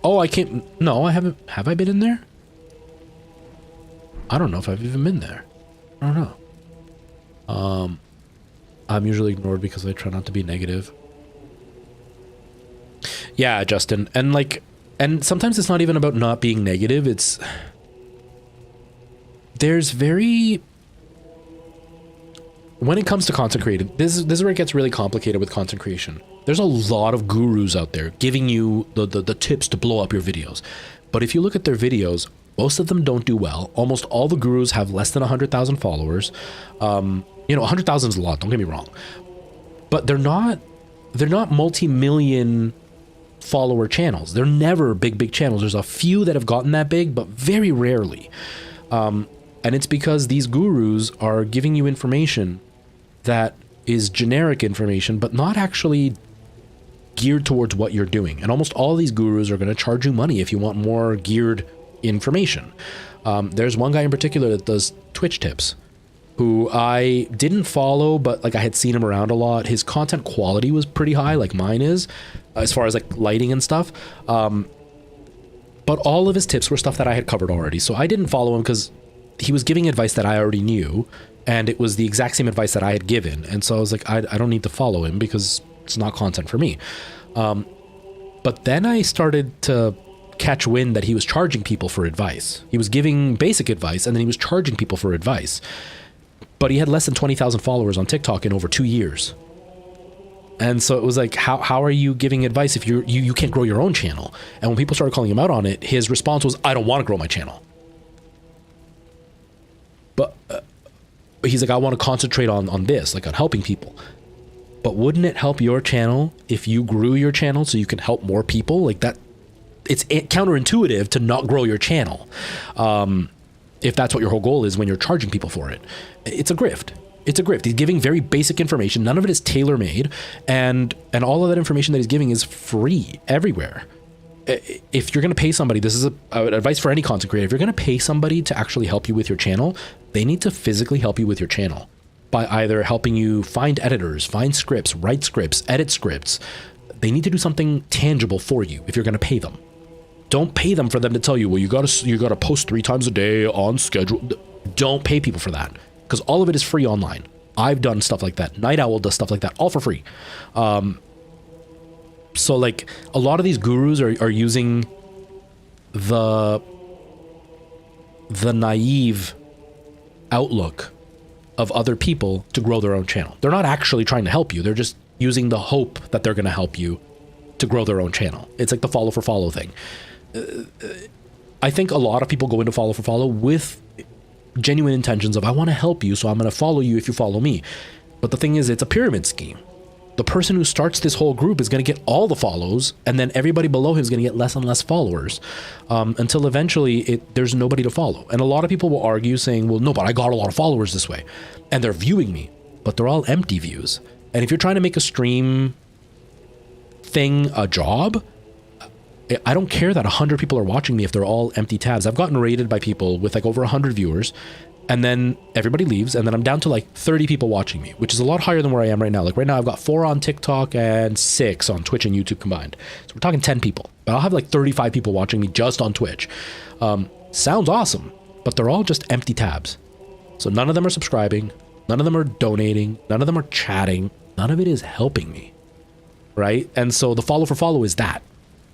Oh, I can't. No, I haven't. Have I been in there? I don't know if I've even been there. I don't know. I'm usually ignored because I try not to be negative. Yeah, Justin. And like, and sometimes it's not even about not being negative. It's, there's very, when it comes to content creation, this is where it gets really complicated with content creation. There's a lot of gurus out there giving you the tips to blow up your videos. But if you look at their videos, most of them don't do well. Almost all the gurus have less than 100,000 followers. 100,000 is a lot, don't get me wrong. But they're not multi-million follower channels. They're never big channels. There's a few that have gotten that big, but very rarely. And it's because these gurus are giving you information that is generic information, but not actually geared towards what you're doing. And almost all these gurus are going to charge you money if you want more geared information. There's one guy in particular that does Twitch tips, who I didn't follow, but like I had seen him around a lot. His content quality was pretty high, like mine is, as far as like lighting and stuff. But all of his tips were stuff that I had covered already. So I didn't follow him because he was giving advice that I already knew, and it was the exact same advice that I had given. And so I was like, I don't need to follow him because it's not content for me. But then I started to catch wind that he was charging people for advice. He was giving basic advice, and then he was charging people for advice. But he had less than 20,000 followers on TikTok in over 2 years. And so it was like, how are you giving advice if you can't grow your own channel? And when people started calling him out on it, his response was, I don't want to grow my channel. But he's like, I want to concentrate on this, like on helping people. But wouldn't it help your channel if you grew your channel so you can help more people? Like that, it's counterintuitive to not grow your channel. If that's what your whole goal is when you're charging people for it. It's a grift. It's a grift. He's giving very basic information. None of it is tailor-made. And all of that information that he's giving is free everywhere. If you're going to pay somebody, this is advice for any content creator. If you're going to pay somebody to actually help you with your channel, they need to physically help you with your channel by either helping you find editors, find scripts, write scripts, edit scripts. They need to do something tangible for you if you're going to pay them. Don't pay them for them to tell you, well, you gotta post 3 times a day on schedule. Don't pay people for that, because all of it is free online. I've done stuff like that. Night Owl does stuff like that, all for free. So like a lot of these gurus are using the naive outlook of other people to grow their own channel. They're not actually trying to help you. They're just using the hope that they're going to help you to grow their own channel. It's like the follow for follow thing. I think a lot of people go into follow for follow with genuine intentions of, I want to help you, so I'm going to follow you if you follow me. But the thing is, it's a pyramid scheme. The person who starts this whole group is going to get all the follows, and then everybody below him is going to get less and less followers, until eventually there's nobody to follow. And a lot of people will argue saying, well, no, but I got a lot of followers this way, and they're viewing me, but they're all empty views. And if you're trying to make a stream thing a job, I don't care that 100 people are watching me if they're all empty tabs. I've gotten rated by people with like over 100 viewers, and then everybody leaves, and then I'm down to like 30 people watching me, which is a lot higher than where I am right now. Like right now I've got 4 on TikTok and 6 on Twitch and YouTube combined. So we're talking 10 people, but I'll have like 35 people watching me just on Twitch. Sounds awesome, but they're all just empty tabs. So none of them are subscribing, none of them are donating, none of them are chatting, none of it is helping me, right? And so the follow for follow is that.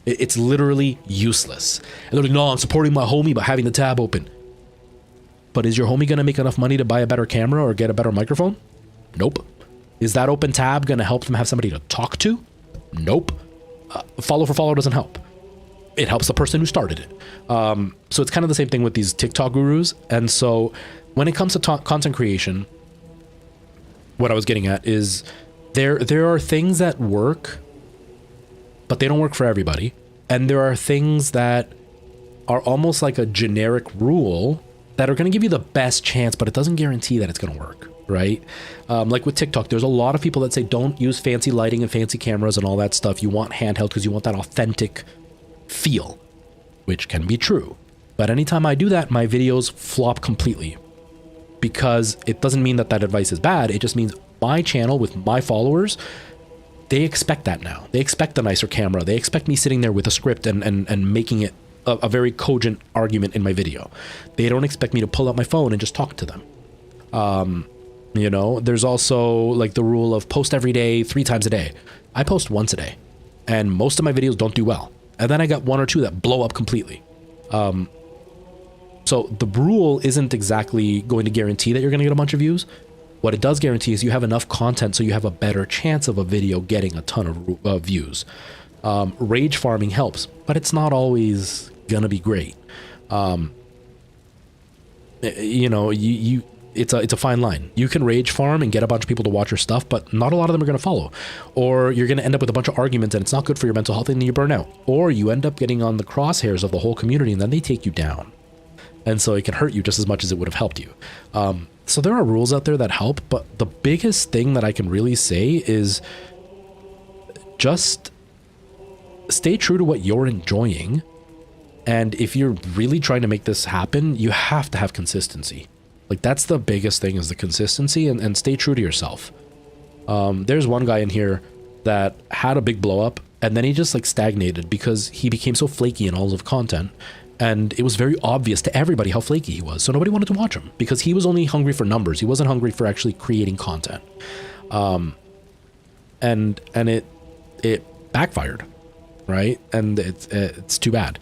It's literally useless. And they're like, no, I'm supporting my homie by having the tab open. But is your homie going to make enough money to buy a better camera or get a better microphone? Nope. Is that open tab going to help them have somebody to talk to? Nope. Follow for follow doesn't help. It helps the person who started it. So it's kind of the same thing with these TikTok gurus. And so when it comes to content creation, what I was getting at is there are things that work, but they don't work for everybody. And there are things that are almost like a generic rule that are going to give you the best chance, but it doesn't guarantee that it's going to work, right? Like with TikTok, there's a lot of people that say don't use fancy lighting and fancy cameras and all that stuff. You want handheld because you want that authentic feel, which can be true. But anytime I do that, my videos flop completely, because it doesn't mean that advice is bad. It just means my channel with my followers, they expect that now. They expect a nicer camera. They expect me sitting there with a script and making it a very cogent argument in my video. They don't expect me to pull out my phone and just talk to them. You know, there's also like the rule of post every day, 3 times a day. I post once a day, and most of my videos don't do well. And then I got 1 or 2 that blow up completely. So the rule isn't exactly going to guarantee that you're going to get a bunch of views, What it does guarantee is you have enough content so you have a better chance of a video getting a ton of views. Rage farming helps, but it's not always gonna be great. You know, it's a fine line. You can rage farm and get a bunch of people to watch your stuff, but not a lot of them are going to follow. Or you're going to end up with a bunch of arguments and it's not good for your mental health and then you burn out. Or you end up getting on the crosshairs of the whole community and then they take you down. And so it can hurt you just as much as it would have helped you. So there are rules out there that help, but the biggest thing that I can really say is just stay true to what you're enjoying. And if you're really trying to make this happen, you have to have consistency. Like, that's the biggest thing, is the consistency, and stay true to yourself. There's one guy in here that had a big blow up and then he just like stagnated because he became so flaky in all of content. And it was very obvious to everybody how flaky he was. So nobody wanted to watch him because he was only hungry for numbers. He wasn't hungry for actually creating content. And it backfired, right? And it's too bad.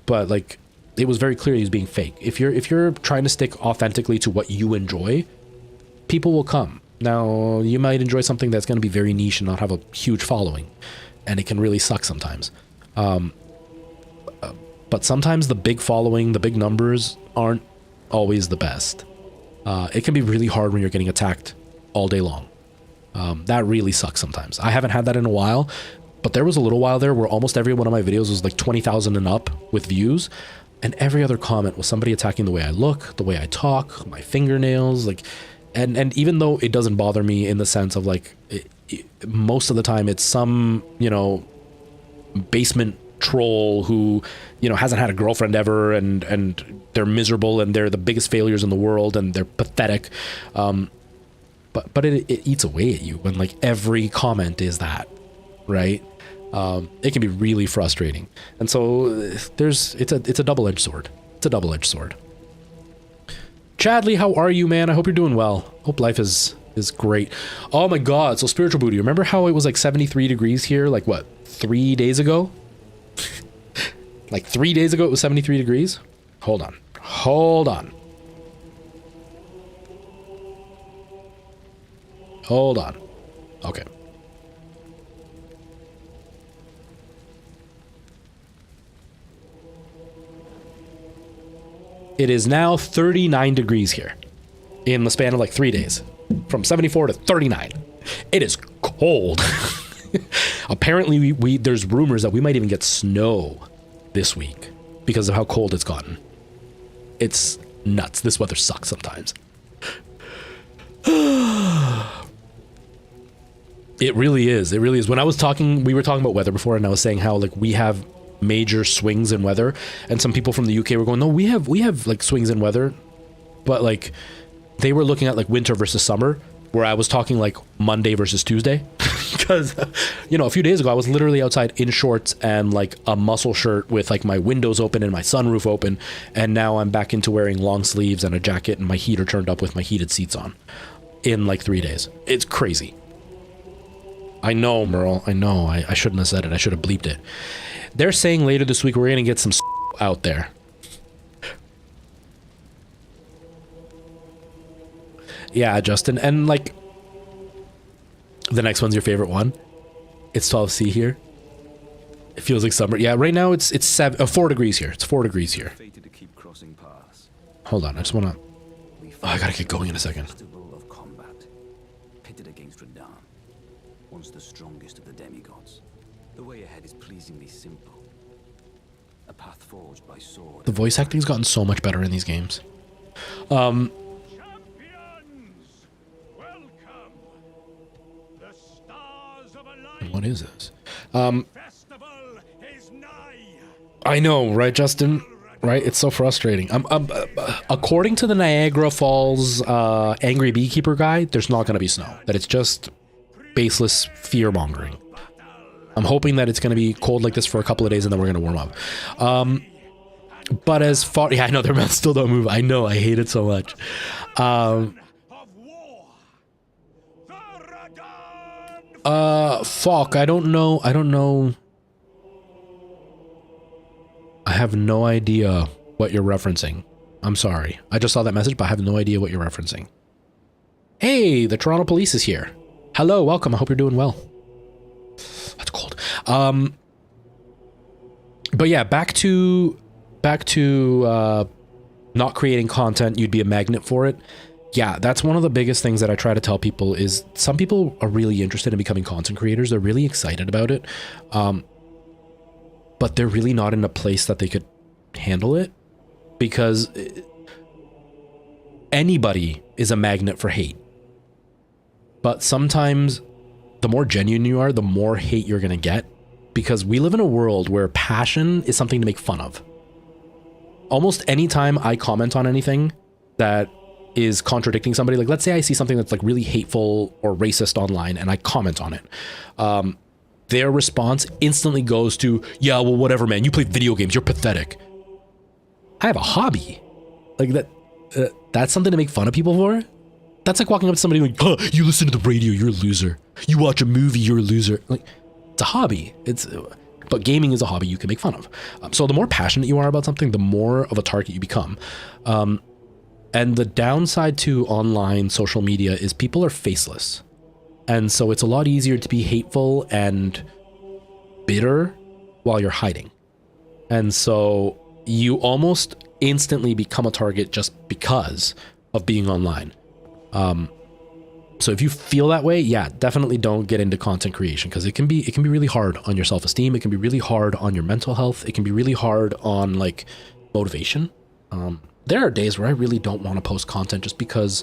But like, it was very clear he was being fake. If you're trying to stick authentically to what you enjoy, people will come. Now, you might enjoy something that's going to be very niche and not have a huge following, and it can really suck sometimes. But sometimes the big following, the big numbers aren't always the best. It can be really hard when you're getting attacked all day long. That really sucks sometimes. I haven't had that in a while, but there was a little while there where almost every one of my videos was like 20,000 and up with views. And every other comment was somebody attacking the way I look, the way I talk, my fingernails, like, and even though it doesn't bother me in the sense of like, most of the time it's some, you know, basement troll who, you know, hasn't had a girlfriend ever and they're miserable and they're the biggest failures in the world and they're pathetic. But it eats away at you when like every comment is that, right? It can be really frustrating. And so it's a double-edged sword. It's a double-edged sword. Chadley, how are you, man? I hope you're doing well. Hope life is great. Oh my God. So Spiritual Booty, remember how it was like 73 degrees here? Like what, 3 days ago? Like 3 days ago, it was 73 degrees. Hold on. Hold on. Hold on. Okay. It is now 39 degrees here in the span of like 3 days, from 74 to 39. It is cold. Apparently there's rumors that we might even get snow this week because of how cold it's gotten. It's nuts. This weather sucks sometimes. It really is. It really is. When we were talking about weather before, and I was saying how like we have major swings in weather, and some people from the UK were going, no, we have like swings in weather, but like they were looking at like winter versus summer, where I was talking like Monday versus Tuesday. Because, you know, a few days ago I was literally outside in shorts and like a muscle shirt with like my windows open and my sunroof open, and now I'm back into wearing long sleeves and a jacket and my heater turned up with my heated seats on in like 3 days. It's crazy. I know, Merle. I know. I shouldn't have said it. I should have bleeped it. They're saying later this week we're going to get some out there. Yeah, Justin. And like, the next one's your favorite one. It's 12C here. It feels like summer. Yeah, right now it's 4 degrees here. It's 4 degrees here. Hold on, I just want to... Oh, I got to get going in a second. Once the strongest of the demigods. The way ahead is pleasingly simple. A path forged by sword. The voice acting's gotten so much better in these games. Champions, welcome. The stars of a What is this? festival is nigh. I know, right, Justin? Right? It's so frustrating. According to the Niagara Falls Angry Beekeeper guide, there's not going to be snow. That it's just baseless fear-mongering. I'm hoping that it's going to be cold like this for a couple of days and then we're going to warm up. But as far... Yeah, I know, their mouths still don't move. I know, I hate it so much. Fuck, I don't know. I have no idea what you're referencing. I'm sorry. I just saw that message, but I have no idea what you're referencing. Hey, the Toronto Police is here. Hello, welcome. I hope you're doing well. That's cold. But yeah, back to not creating content. You'd be a magnet for it. Yeah, that's one of the biggest things that I try to tell people is some people are really interested in becoming content creators. They're really excited about it. But they're really not in a place that they could handle it, because anybody is a magnet for hate. But sometimes the more genuine you are, the more hate you're going to get, because we live in a world where passion is something to make fun of. Almost any time I comment on anything that is contradicting somebody, like let's say I see something that's like really hateful or racist online and I comment on it, their response instantly goes to, yeah, well, whatever, man, you play video games, you're pathetic. I have a hobby. Like that's something to make fun of people for? That's like walking up to somebody like, oh, you listen to the radio, you're a loser. You watch a movie, you're a loser. Like, it's a hobby. But gaming is a hobby you can make fun of. So the more passionate you are about something, the more of a target you become. And the downside to online social media is people are faceless. And so it's a lot easier to be hateful and bitter while you're hiding. And so you almost instantly become a target just because of being online. So if you feel that way, yeah, definitely don't get into content creation, because it can be really hard on your self-esteem. It can be really hard on your mental health. It can be really hard on like motivation. There are days where I really don't want to post content just because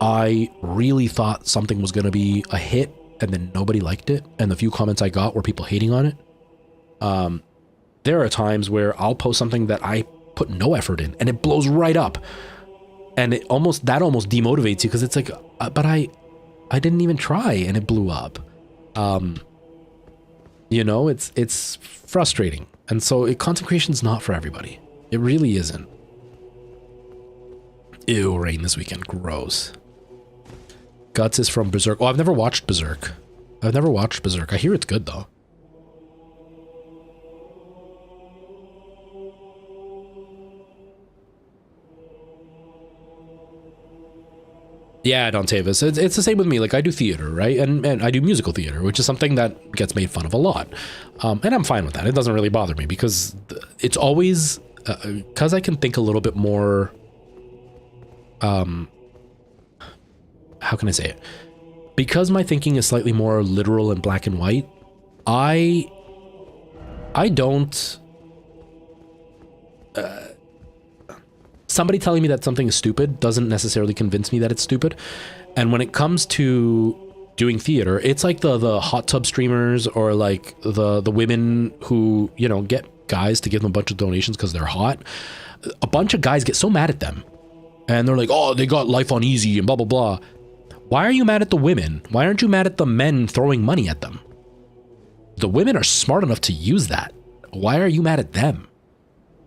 I really thought something was going to be a hit and then nobody liked it. And the few comments I got were people hating on it. There are times where I'll post something that I put no effort in and it blows right up. And that almost demotivates you, because it's like, but I didn't even try and it blew up. You know, it's frustrating. And so content creation is not for everybody. It really isn't. Ew, rain this weekend. Gross. Guts is from Berserk. Oh, I've never watched Berserk. I hear it's good though. Yeah, Dontavis. It's the same with me. Like, I do theater, right? And I do musical theater, which is something that gets made fun of a lot. And I'm fine with that. It doesn't really bother me, because it's always, because I can think a little bit more, how can I say it? Because my thinking is slightly more literal and black and white, I don't, somebody telling me that something is stupid doesn't necessarily convince me that it's stupid. And when it comes to doing theater, it's like the hot tub streamers, or like the women who, you know, get guys to give them a bunch of donations because they're hot. A bunch of guys get so mad at them and they're like, oh, they got life on easy and blah, blah, blah. Why are you mad at the women? Why aren't you mad at the men throwing money at them? The women are smart enough to use that. Why are you mad at them?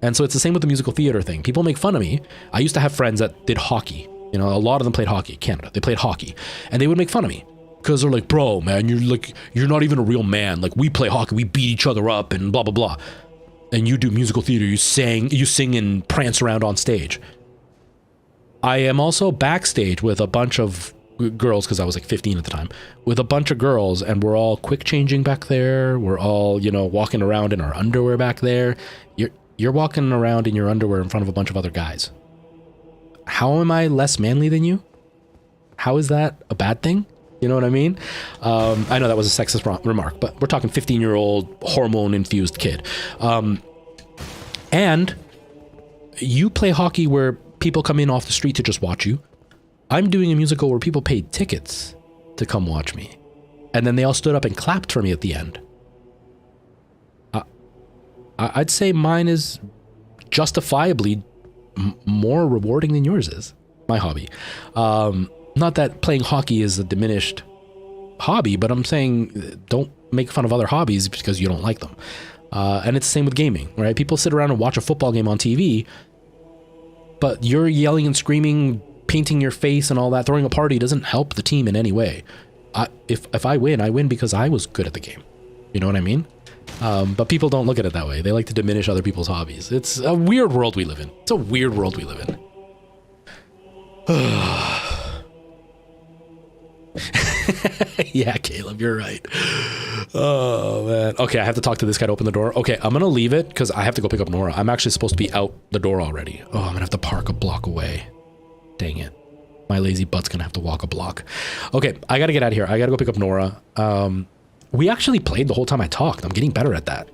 And so it's the same with the musical theater thing. People make fun of me. I used to have friends that did hockey. You know, a lot of them played hockey in Canada. They played hockey and they would make fun of me because they're like, bro, man, you're not even a real man. Like, we play hockey, we beat each other up and blah, blah, blah. And you do musical theater, you sing and prance around on stage. I am also backstage with a bunch of girls, because I was like 15 at the time, with a bunch of girls, and we're all quick changing back there. We're all, you know, walking around in our underwear back there. You're walking around in your underwear in front of a bunch of other guys. How am I less manly than you? How is that a bad thing? You know what I mean? I know that was a sexist remark, but we're talking 15-year-old hormone-infused kid. And you play hockey where people come in off the street to just watch you. I'm doing a musical where people paid tickets to come watch me. And then they all stood up and clapped for me at the end. I'd say mine is justifiably more rewarding than yours is, my hobby. Not that playing hockey is a diminished hobby, but I'm saying don't make fun of other hobbies because you don't like them. And it's the same with gaming, right? People sit around and watch a football game on TV, but you're yelling and screaming, painting your face and all that, throwing a party doesn't help the team in any way. If I win because I was good at the game. You know what I mean? But people don't look at it that way. They like to diminish other people's hobbies. It's a weird world we live in. Yeah, Caleb, you're right. Oh, man. Okay, I have to talk to this guy to open the door. Okay, I'm going to leave it because I have to go pick up Nora. I'm actually supposed to be out the door already. Oh, I'm going to have to park a block away. Dang it. My lazy butt's going to have to walk a block. Okay, I got to get out of here. I got to go pick up Nora. We actually played the whole time I talked. I'm getting better at that.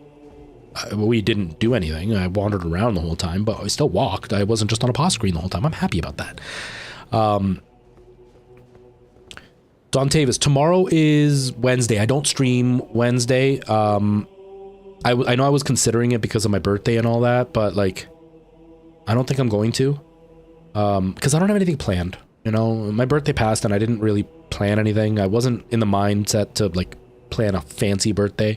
We didn't do anything. I wandered around the whole time, but I still walked. I wasn't just on a pause screen the whole time. I'm happy about that. Don Tavis, tomorrow is Wednesday. I don't stream Wednesday. I know I was considering it because of my birthday and all that, but like, I don't think I'm going to, because I don't have anything planned. You know, my birthday passed and I didn't really plan anything. I wasn't in the mindset to like plan a fancy birthday.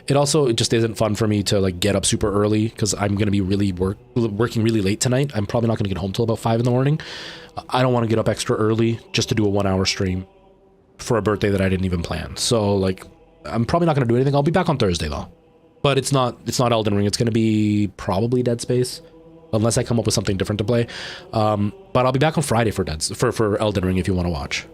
It just isn't fun for me to like get up super early because I'm going to be really working really late tonight. I'm probably not going to get home till about 5 in the morning. I don't want to get up extra early just to do a 1-hour stream for a birthday that I didn't even plan. So like, I'm probably not going to do anything. I'll be back on Thursday though, but it's not Elden Ring. It's going to be probably Dead Space unless I come up with something different to play. But I'll be back on Friday for Elden Ring if you want to watch.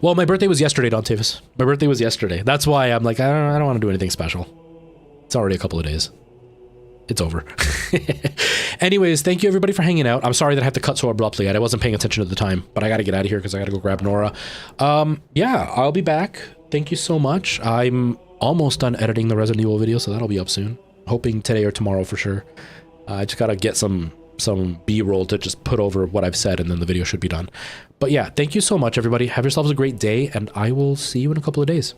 Well, my birthday was yesterday, Don Tavis. My birthday was yesterday. That's why I'm like, I don't want to do anything special. It's already a couple of days. It's over. Anyways, thank you everybody for hanging out. I'm sorry that I have to cut so abruptly. I wasn't paying attention at the time, but I got to get out of here because I got to go grab Nora. Yeah, I'll be back. Thank you so much. I'm almost done editing the Resident Evil video, so that'll be up soon. Hoping today or tomorrow for sure. I just got to get some B-roll to just put over what I've said, and then the video should be done. But yeah, thank you so much, everybody. Have yourselves a great day, and I will see you in a couple of days.